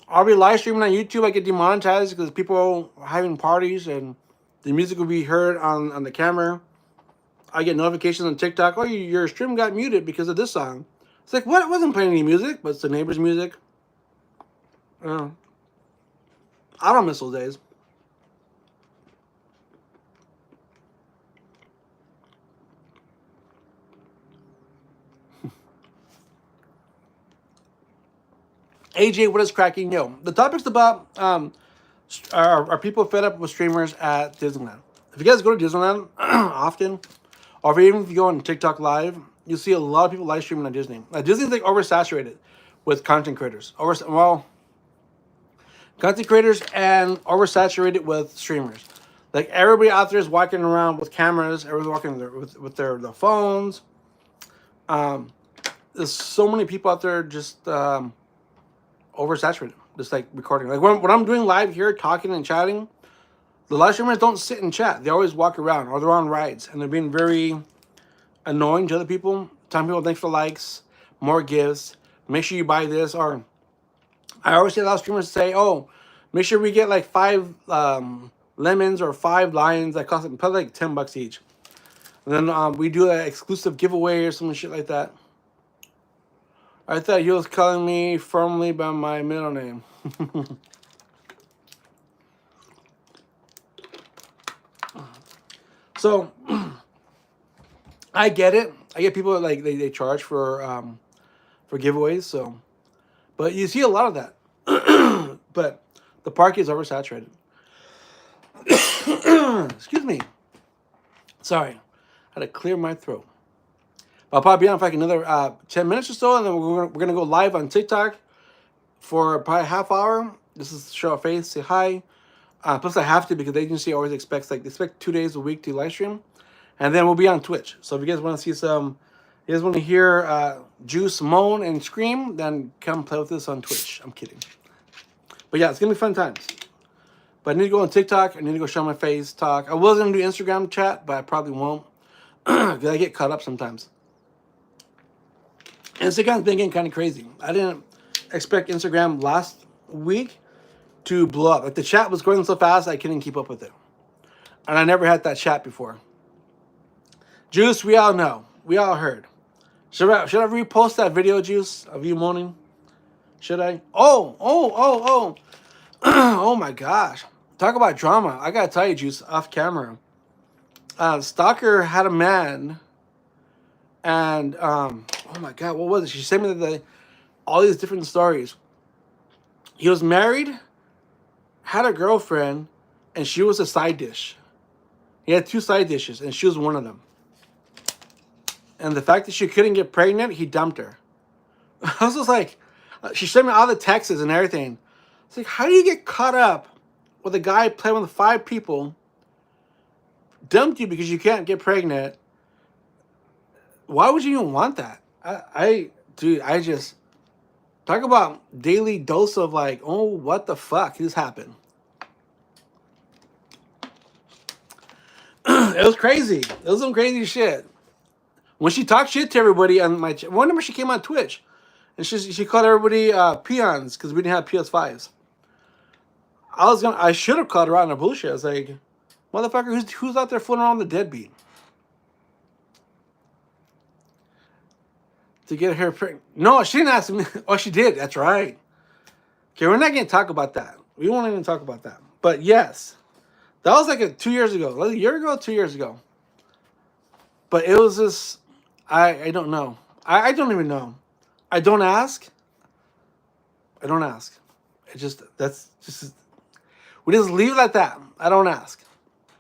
I'll be live streaming on YouTube. I get demonetized because people are having parties and the music will be heard on the camera. I get notifications on TikTok. Oh, your stream got muted because of this song. It's like, what? It wasn't playing any music, but it's the neighbor's music. I don't miss those days. AJ, what is cracking? Yo, the topic's about are people fed up with streamers at Disneyland? If you guys go to Disneyland often, or even if you go on TikTok Live, you see a lot of people live streaming on Disney. Disney's like oversaturated with content creators. Content creators and oversaturated with streamers. Like everybody out there is walking around with cameras. Everyone's walking with their phones. There's so many people out there just oversaturated, just like recording. Like when I'm doing live here, talking and chatting, the live streamers don't sit and chat. They always walk around or they're on rides and they're being very annoying to other people. Telling people thanks for likes, more gifts, make sure you buy this. Or I always see a lot of streamers say, oh, make sure we get like 5 lemons or 5 lions that cost probably like $10 each. And then we do an exclusive giveaway or some shit like that. I thought he was calling me firmly by my middle name. So I get it. I get people like they charge for giveaways. So, but you see a lot of that. But the park is oversaturated. Excuse me. Sorry, I had to clear my throat. I'll probably be on for like another 10 minutes or so, and then we're gonna go live on TikTok for probably a half hour. This is show our face, say hi. Plus, I have to because the agency always expects they expect 2 days a week to live stream, and then we'll be on Twitch. So if you guys want to see you guys want to hear Juice moan and scream, then come play with us on Twitch. I'm kidding, but yeah, it's gonna be fun times. But I need to go on TikTok. I need to go show my face, talk. I was gonna do Instagram chat, but I probably won't because I get caught up sometimes. Instagram's been getting kind of crazy. I didn't expect Instagram last week to blow up. Like the chat was going so fast, I couldn't keep up with it. And I never had that chat before. Juice, we all know. We all heard. Should I repost that video, Juice, of you moaning? Should I? Oh my gosh. Talk about drama. I gotta tell you, Juice, off camera. Stalker had a man. And oh my God, what was it? She sent me all these different stories. He was married, had a girlfriend, and she was a side dish. He had 2 side dishes, and she was one of them. And the fact that she couldn't get pregnant, he dumped her. I was just like, she sent me all the texts and everything. It's like, how do you get caught up with a guy playing with 5 people, dumped you because you can't get pregnant? Why would you even want that? Dude, I just talk about daily dose of like, oh, what the fuck just happened? It was crazy. It was some crazy shit. When she talked shit to everybody on my, one number she came on Twitch, and she called everybody peons because we didn't have PS5s. I should have called her out on her bullshit. I was like, motherfucker, who's out there fooling around the deadbeat to get her pregnant? No, she didn't ask me. Oh, she did. That's right. Okay, we're not going to talk about that. We won't even talk about that. But yes, that was like 2 years ago. Was it a year ago, 2 years ago. But it was just, I don't know. I don't even know. I don't ask. I don't ask. That's just, we just leave it like that. I don't ask.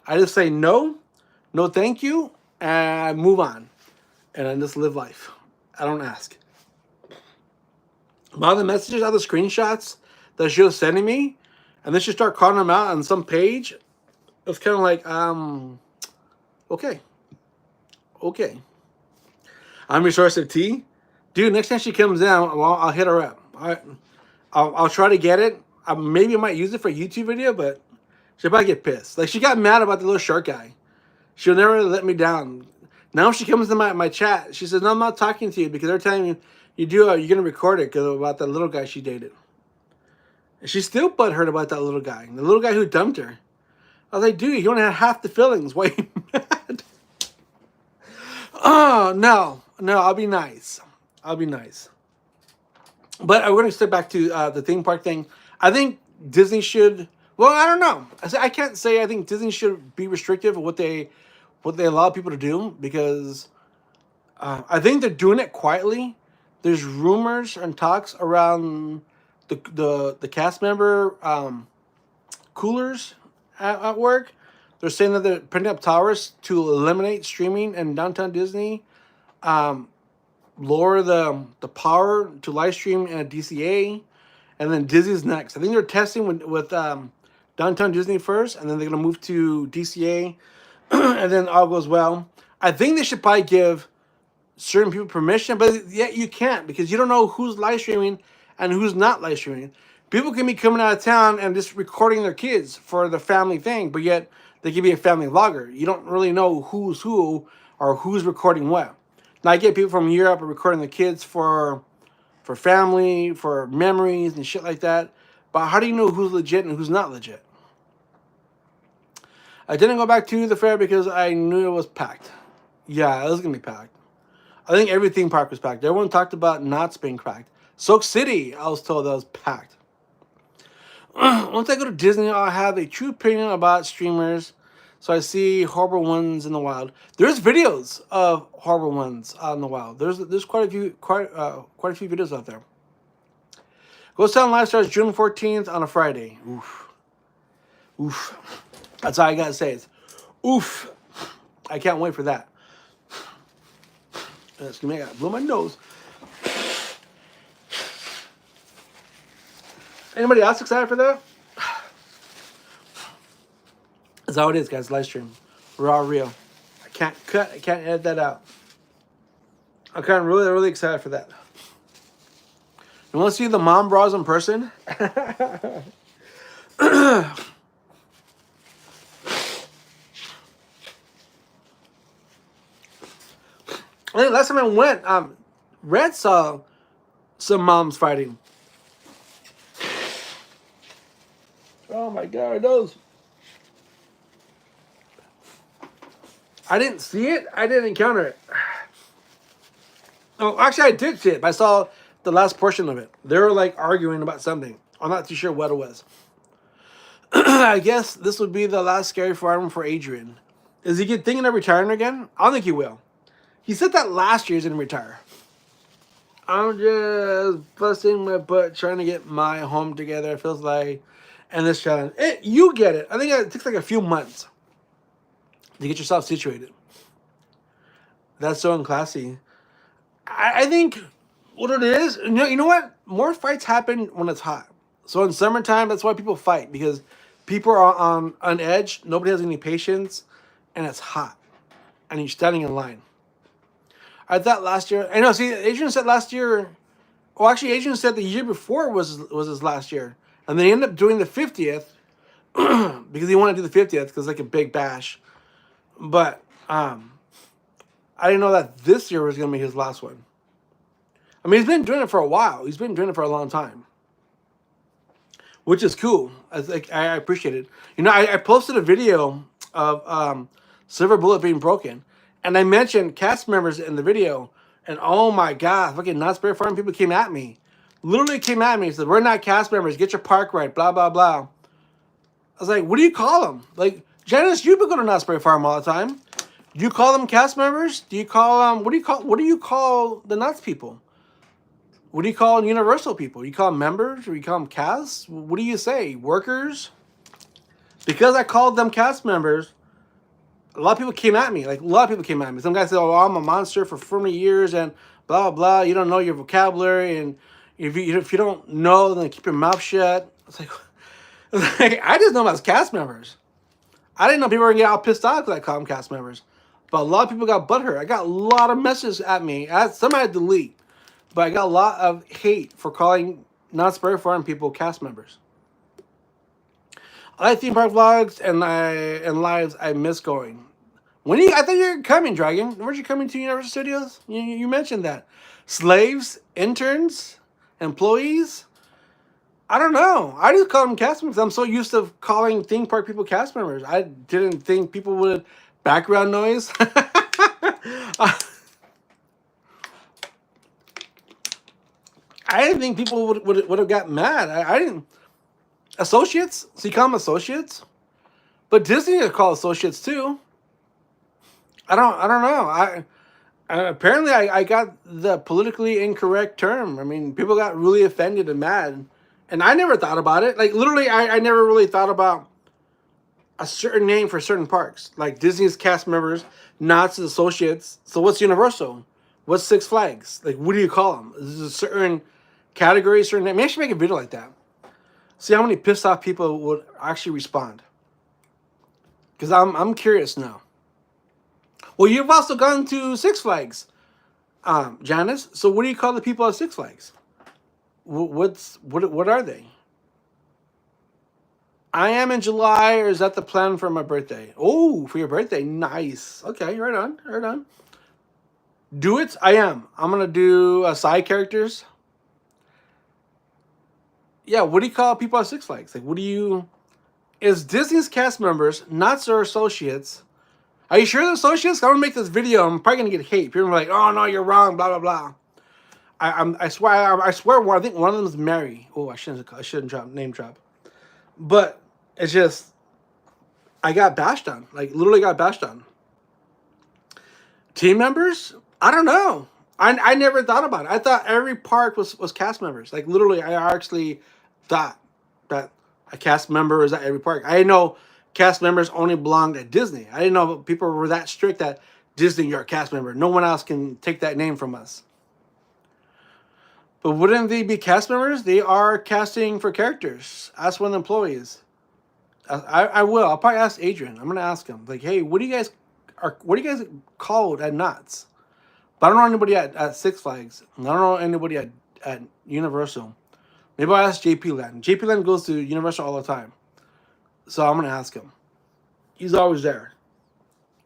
I just say no, no thank you, and I move on. And I just live life. I don't ask. All the messages, all the screenshots that she was sending me, and then she start calling them out on some page. It was kind of like, okay. Okay. I'm resource T. Dude, next time she comes in, I'll hit her up. I'll try to get it. Maybe I might use it for a YouTube video, but she'll probably get pissed. Like, she got mad about the little shark guy. She'll never let me down. Now she comes to my chat. She says, no, I'm not talking to you because they're telling me you're going to record it because about that little guy she dated. And she's still butthurt about that little guy. The little guy who dumped her. I was like, dude, you only had half the feelings. Why are you mad? Oh, no. No, I'll be nice. I'll be nice. But I'm going to step back to the theme park thing. I think Disney should... Well, I don't know. I can't say I think Disney should be restrictive of what they allow people to do because I think they're doing it quietly. There's rumors and talks around the cast member coolers at work. They're saying that they're putting up towers to eliminate streaming in downtown Disney, lower the power to live stream in a DCA, and then Disney's next. I think they're testing with downtown Disney first, and then they're gonna move to DCA, and then all goes well. I think they should probably give certain people permission, but yet you can't because you don't know who's live streaming and who's not live streaming. People can be coming out of town and just recording their kids for the family thing, but yet they can be a family vlogger. You don't really know who's who or who's recording what. Now I get people from Europe are recording the kids for family, for memories and shit like that. But how do you know who's legit and who's not legit? I didn't go back to the fair because I knew it was packed. Yeah, it was gonna be packed. I think every theme park was packed. Everyone talked about Knott's being packed. Soak City, I was told that was packed. Once I go to Disney, I'll have a true opinion about streamers. So I see horrible ones in the wild. There's videos of horrible ones out in the wild. There's quite a few videos out there. Ghost Town Live starts June 14th on a Friday. Oof. Oof. That's all I gotta say. It's oof. I can't wait for that. That's gonna make me blow my nose. Anybody else excited for that? That's how it is, guys. Live stream. Raw, real. I can't cut. I can't edit that out. I'm kind of really excited for that. You want to see the mom bras in person? I think last time I went, Red saw some moms fighting. Oh my God, those. I didn't see it. I didn't encounter it. Oh, actually, I did see it. But I saw the last portion of it. They were like arguing about something. I'm not too sure what it was. I guess this would be the last scary farm for Adrian. Is he thinking of retiring again? I don't think he will. He said that last year he's going to retire. I'm just busting my butt trying to get my home together. It feels like, and this challenge. You get it. I think it takes like a few months to get yourself situated. That's so unclassy. I think what it is, you know what? More fights happen when it's hot. So in summertime, that's why people fight, because people are on edge. Nobody has any patience, and it's hot, and you're standing in line. I thought last year. I know. See, Adrian said last year. Well, actually, Adrian said the year before was his last year, and they ended up doing the 50th because he wanted to do the 50th because like a big bash. But I didn't know that this year was gonna be his last one. I mean, he's been doing it for a while. He's been doing it for a long time, which is cool. I appreciate it. You know, I posted a video of Silver Bullet being broken, and I mentioned cast members in the video, and oh my god, fucking Knott's Berry Farm people came at me. Literally came at me and said, "We're not cast members. Get your park right." Blah blah blah. I was like, "What do you call them?" Like, Janice, you've been going to Knott's Berry Farm all the time. Do you call them cast members? Do you call them? What do you call the Knott's people? What do you call Universal people? You call them members or you call them cast? What do you say? Workers? Because I called them cast members, a lot of people came at me. Like, a lot of people came at me. Some guy said, "Oh, I'm a monster for 40 years and blah, blah. You don't know your vocabulary. And if you don't know, then keep your mouth shut." It's like, I just know them as cast members. I didn't know people were going to get all pissed off because I call them cast members. But a lot of people got butthurt. I got a lot of messages at me. Some I had to delete. But I got a lot of hate for calling Knott's Berry Farm people cast members. I like theme park vlogs and lives. I miss going. I thought you were coming, Dragon. Weren't you coming to Universal Studios? You mentioned that. Slaves, interns, employees. I don't know. I just call them cast members. I'm so used to calling theme park people cast members. I didn't think people would background noise. I didn't think people would have got mad. I didn't. Associates? So you call them associates? But Disney is called associates too. I don't know. Apparently I got the politically incorrect term. I mean, people got really offended and mad. And I never thought about it. Like, literally, I never really thought about a certain name for certain parks. Like, Disney's cast members, Knott's associates. So what's Universal? What's Six Flags? Like, what do you call them? Is there a certain category, certain name? Maybe I should make a video like that. See how many pissed off people would actually respond. Because I'm curious now. Well, you've also gone to Six Flags, Janice. So what do you call the people at Six Flags? What are they? I am in July, or is that the plan for my birthday? Oh, for your birthday, nice. Okay, right on, right on. Do it. I am. I'm gonna do side characters. Yeah. What do you call people at Six Flags? Like, what do you? Is Disney's cast members, not their associates? Are you sure they're associates? I'm gonna make this video. I'm probably gonna get hate. People are like, "Oh no, you're wrong." Blah blah blah. I swear. I think one of them is Mary. Oh, I shouldn't name drop. But it's just, I got bashed on. Like, literally got bashed on. Team members? I don't know. I never thought about it. I thought every park was cast members. Like, literally, I actually thought that a cast member was at every park. I didn't know cast members only belonged at Disney. I didn't know people were that strict that Disney, you're a cast member. No one else can take that name from us. But wouldn't they be cast members? They are casting for characters. Ask one of the employees. I will. I'll probably ask Adrian. I'm gonna ask him. Like, hey, what do you guys called at Knott's? But I don't know anybody at Six Flags. I don't know anybody at Universal. Maybe I'll ask JP Land. JP Land goes to Universal all the time. So I'm gonna ask him. He's always there.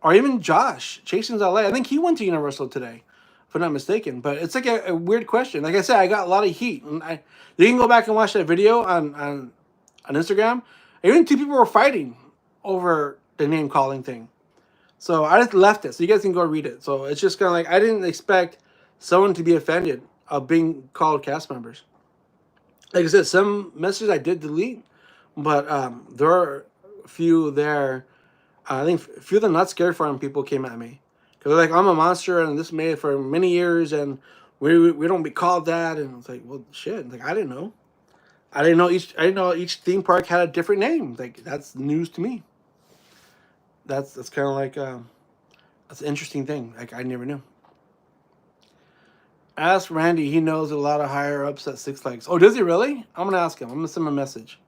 Or even Josh, Chasen's LA. I think he went to Universal today, if I'm not mistaken. But it's like a weird question. Like I said, I got a lot of heat. And you can go back and watch that video on Instagram. Even two people were fighting over the name calling thing. So I just left it. So you guys can go read it. So it's just kind of like, I didn't expect someone to be offended of being called cast members. Like I said, some messages I did delete. But there are a few there. I think a few of the Not Scared Farm people came at me. Because they're like, I'm a monster and this made it for many years and we don't be called that. And it's like, well, shit. Like, I didn't know. I didn't know each theme park had a different name. Like, that's news to me. That's kind of like that's an interesting thing. Like, I never knew. Ask Randy. He knows a lot of higher ups at Six Flags. Oh, does he really? I'm gonna ask him. I'm gonna send him a message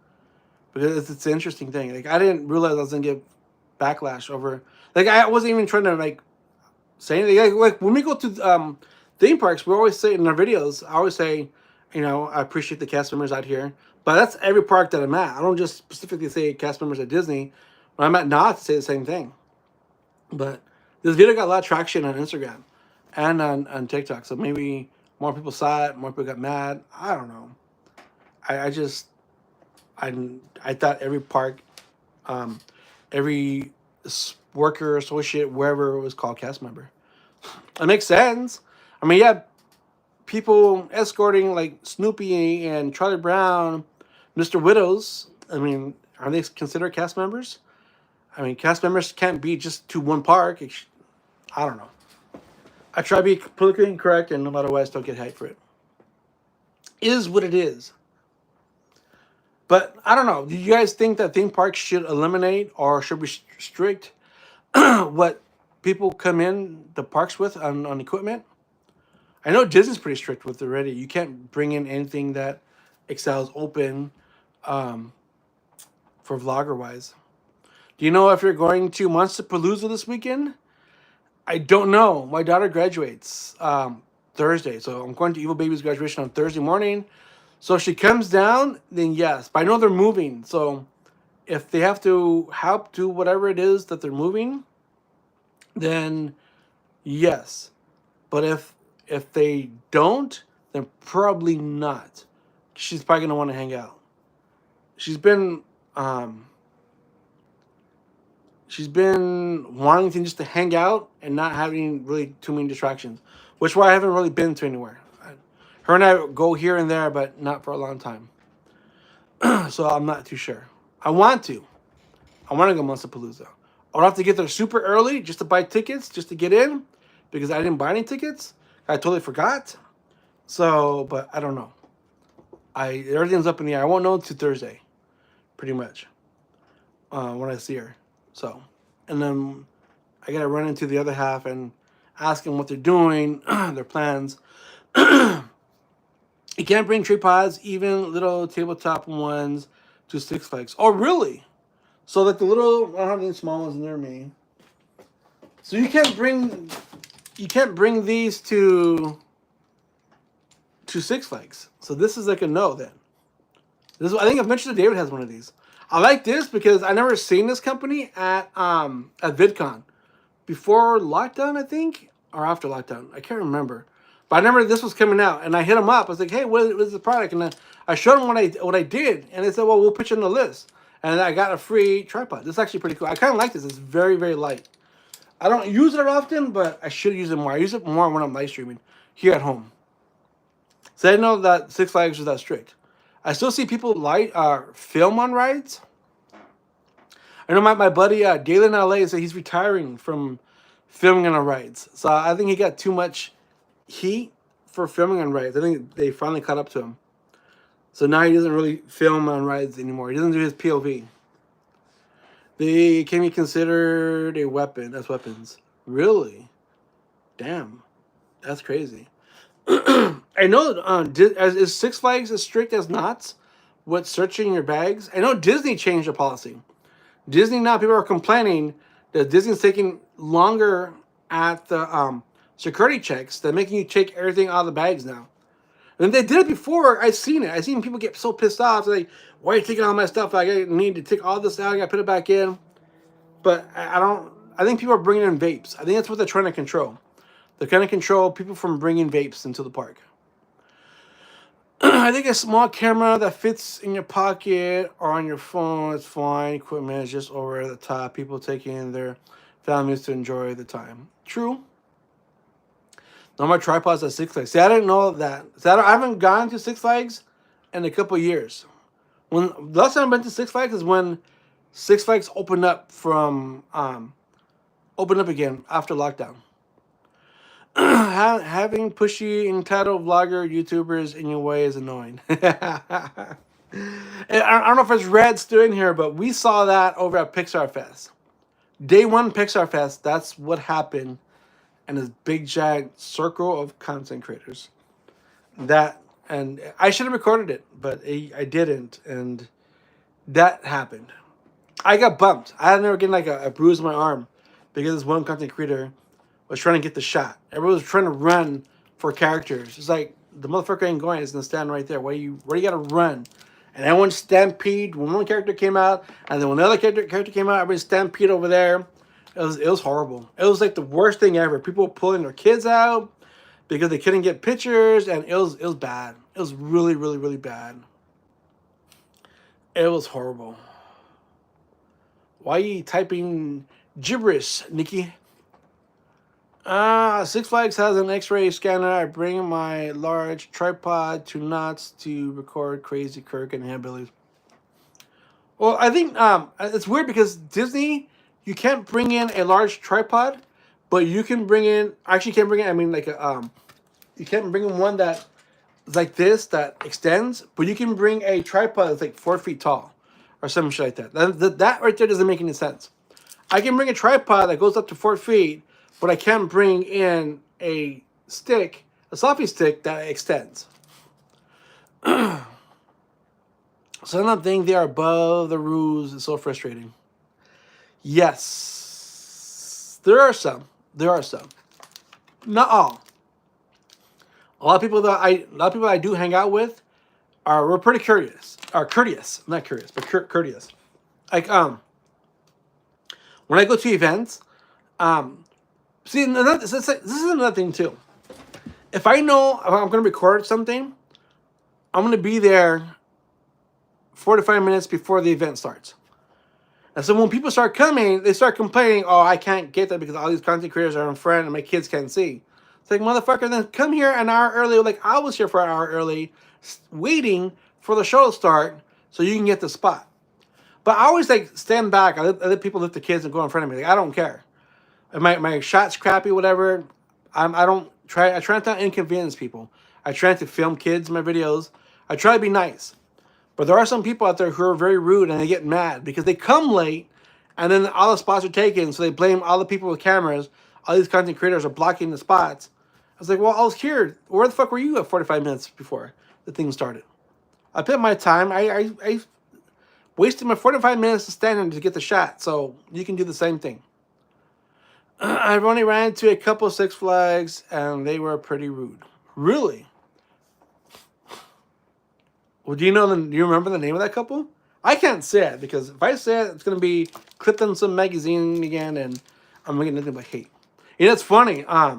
because it's an interesting thing. Like I didn't realize I was gonna get backlash over. Like I wasn't even trying to like say anything. Like when we go to theme parks, we always say in our videos. I always say, you know, I appreciate the cast members out here. But that's every park that I'm at. I don't just specifically say cast members at Disney. When I'm at Knott's, I say the same thing. But this video got a lot of traction on Instagram and on TikTok. So maybe more people saw it, more people got mad. I don't know. I just I I thought every park, um, every worker, associate, wherever it was called cast member. It makes sense. I mean, yeah, people escorting like Snoopy and Charlie Brown, Mr. Widows. I mean, are they considered cast members? I mean, cast members can't be just to one park. I don't know. I try to be politically incorrect, and no matter what, I still get hate for it. Is what it is. But I don't know. Do you guys think that theme parks should eliminate or should restrict what people come in the parks with on equipment? I know Disney's pretty strict with it already. You can't bring in anything that excels open um, for vlogger wise. Do you know if you're going to Monster Palooza this weekend? I don't know. My daughter graduates Thursday, so I'm going to Evil Baby's graduation on Thursday morning. So if she comes down, then yes. But I know they're moving, so if they have to help do whatever it is that they're moving, then yes. But if they don't, then probably not. She's probably gonna want to hang out. She's been um, she's been wanting to just to hang out and not having really too many distractions, which is why I haven't really been to anywhere. Her and I go here and there, but not for a long time. So I'm not too sure. I want to. I want to go Monster Palooza. I would have to get there super early just to buy tickets, just to get in, because I didn't buy any tickets. I totally forgot. So, but I don't know. Everything's up in the air. I won't know until Thursday, pretty much, when I see her. So, and then I gotta run into the other half and ask them what they're doing, their plans. You can't bring tripods, even little tabletop ones, to Six Flags. Oh, really? So like the little, I don't have any small ones near me. So you can't bring these to Six Flags. So this is like a no then. I think I've mentioned that David has one of these. I like this because I never seen this company at VidCon before lockdown, I think, or after lockdown. I can't remember. But I remember this was coming out, and I hit them up. I was like, "Hey, what is the product?" And I showed them what I did, and they said, "Well, we'll put you on the list." And I got a free tripod. This is actually pretty cool. I kind of like this. It's very, very light. I don't use it often, but I should use it more. I use it more when I'm live streaming here at home. So I didn't know that Six Flags was that strict. I still see people film on rides. I know my buddy Galen in LA said he's retiring from filming on rides. So I think he got too much heat for filming on rides. I think they finally caught up to him. So now he doesn't really film on rides anymore. He doesn't do his POV. They can be considered a weapon as weapons. Really? Damn. That's crazy. I know is Six Flags as strict as Knott's with searching your bags? I know Disney changed the policy. Disney now, people are complaining that Disney's taking longer at the security checks. They're making you take everything out of the bags now. And they did it before. I've seen it. I've seen people get so pissed off. They're like, why are you taking all my stuff? I need to take all this out. I got to put it back in. But I don't. I think people are bringing in vapes. I think that's what they're trying to control. They're trying to control people from bringing vapes into the park. I think a small camera that fits in your pocket or on your phone is fine. Equipment is just over the top. People taking their families to enjoy the time. True. No more tripods at Six Flags. See, I didn't know that. See, I haven't gone to Six Flags in a couple of years. The last time I've been to Six Flags is when Six Flags opened up again after lockdown. Having pushy, entitled vlogger YouTubers in your way is annoying. I don't know if it's Red still in here, but we saw that over at Pixar Fest. Day one Pixar Fest, that's what happened in this big giant circle of content creators. That, and I should have recorded it, but I didn't, and that happened. I got bumped. I had never getting like a bruise on my arm because this one content creator was trying to get the shot. Everyone was trying to run for characters. It's like the motherfucker ain't going. It's gonna stand right there. Where you gotta run? And everyone stampede when one character came out, and then when another character came out, everybody stampede over there. It was horrible. It was like the worst thing ever. People pulling their kids out because they couldn't get pictures, and it was bad. It was really, really, really bad. It was horrible. Why are you typing gibberish, Nikki? Six Flags has an X-ray scanner. I bring my large tripod to Knott's to record Crazy Kirk and Hillbillies. Well, I think it's weird because Disney, you can't bring in a large tripod, but you can bring in. Actually, can't bring in. I mean, like you can't bring in one that is like this that extends, but you can bring a tripod that's like 4 feet tall, or something shit like that. That right there doesn't make any sense. I can bring a tripod that goes up to 4 feet, but I can't bring in a stick, a selfie stick that extends. So I'm think they are above the rules. It's so frustrating. Yes, there are some. There are some. Not all. A lot of people that I do hang out with we're pretty curious. Are courteous, not curious, but courteous. Like when I go to events, see, this is another thing too. If I know I'm going to record something, I'm going to be there 45 minutes before the event starts. And so when people start coming, they start complaining, oh, I can't get there because all these content creators are in front and my kids can't see. It's like, motherfucker, then come here an hour early. Like I was here for an hour early, waiting for the show to start so you can get the spot. But I always like stand back. I let people lift the kids and go in front of me. Like, I don't care. If my shot's crappy, whatever. I try not to inconvenience people. I try not to film kids in my videos. I try to be nice. But there are some people out there who are very rude and they get mad because they come late and then all the spots are taken. So they blame all the people with cameras. All these content creators are blocking the spots. I was like, well, I was here. Where the fuck were you at 45 minutes before the thing started? I put my time. I wasted my 45 minutes to stand in to get the shot. So you can do the same thing. I've only ran into a couple of Six Flags and they were pretty rude. Really? Well, do you remember the name of that couple? I can't say it because if I say it, it's going to be clipped on some magazine again and I'm going to get nothing but hate. You know, it's funny. I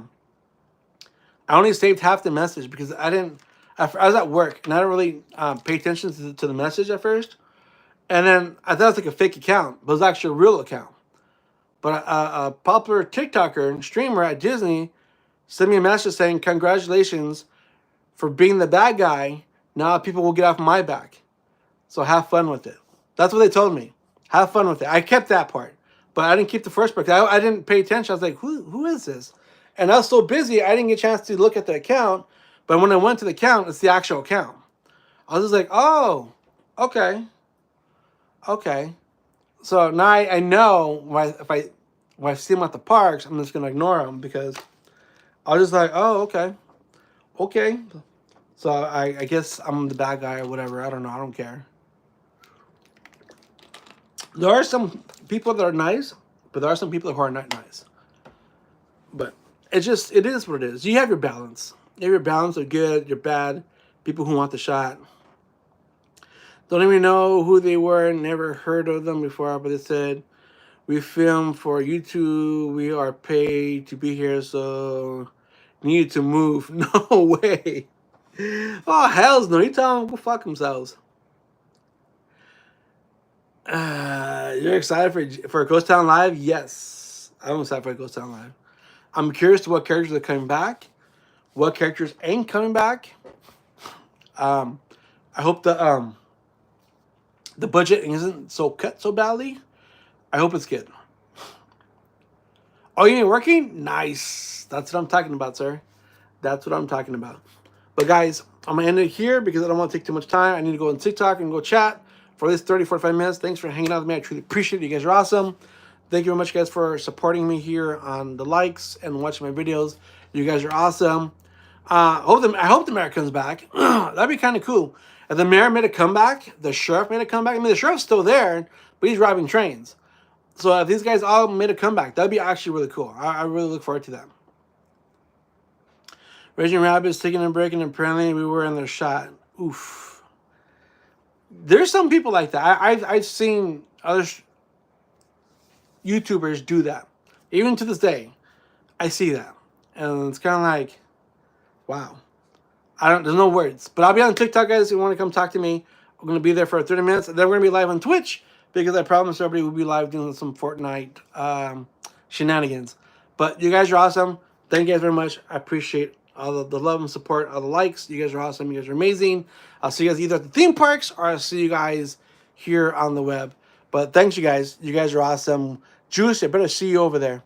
only saved half the message because I was at work and I didn't really pay attention to the message at first. And then I thought it was like a fake account, but it was actually a real account. But a popular TikToker and streamer at Disney sent me a message saying, congratulations for being the bad guy. Now people will get off my back. So have fun with it. That's what they told me. Have fun with it. I kept that part. But I didn't keep the first part. I didn't pay attention. I was like, who is this? And I was so busy, I didn't get a chance to look at the account. But when I went to the account, it's the actual account. I was just like, oh, okay. Okay. So now I know if I see them at the parks, I'm just going to ignore them because I was just like, oh, okay. Okay. So I guess I'm the bad guy or whatever. I don't know. I don't care. There are some people that are nice, but there are some people who are not nice. But it is what it is. You have your balance. You have your balance of good, your bad, people who want the shot. Don't even know who they were, never heard of them before, but they said, we film for YouTube, we are paid to be here, so need to move. No way. Oh, hells no. You tell them to go fuck themselves. You're excited for Ghost Town Live? Yes. I'm excited for Ghost Town Live. I'm curious to what characters are coming back. What characters ain't coming back. I hope the budget isn't so cut so badly. I hope it's good. Oh, you ain't working? Nice. That's what I'm talking about, sir. That's what I'm talking about. But guys, I'm going to end it here because I don't want to take too much time. I need to go on TikTok and go chat for this 30, 45 minutes. Thanks for hanging out with me. I truly appreciate it. You guys are awesome. Thank you very much, guys, for supporting me here on the likes and watching my videos. You guys are awesome. I hope the mayor comes back. That'd be kind of cool. If the mayor made a comeback, the sheriff made a comeback. I mean, the sheriff's still there, but he's robbing trains. So if these guys all made a comeback, that'd be actually really cool. I really look forward to that. Raging Rabbits taking a break, and apparently we were in their shot. Oof. There's some people like that. I've seen other YouTubers do that. Even to this day, I see that. And it's kind of like, wow. There's no words. But I'll be on TikTok, guys, if you want to come talk to me. I'm going to be there for 30 minutes. Then we're going to be live on Twitch because I promised everybody we'll be live doing some Fortnite shenanigans. But you guys are awesome. Thank you guys very much. I appreciate all the love and support, all the likes. You guys are awesome. You guys are amazing. I'll see you guys either at the theme parks or I'll see you guys here on the web. But thanks, you guys. You guys are awesome. Juice, I better see you over there.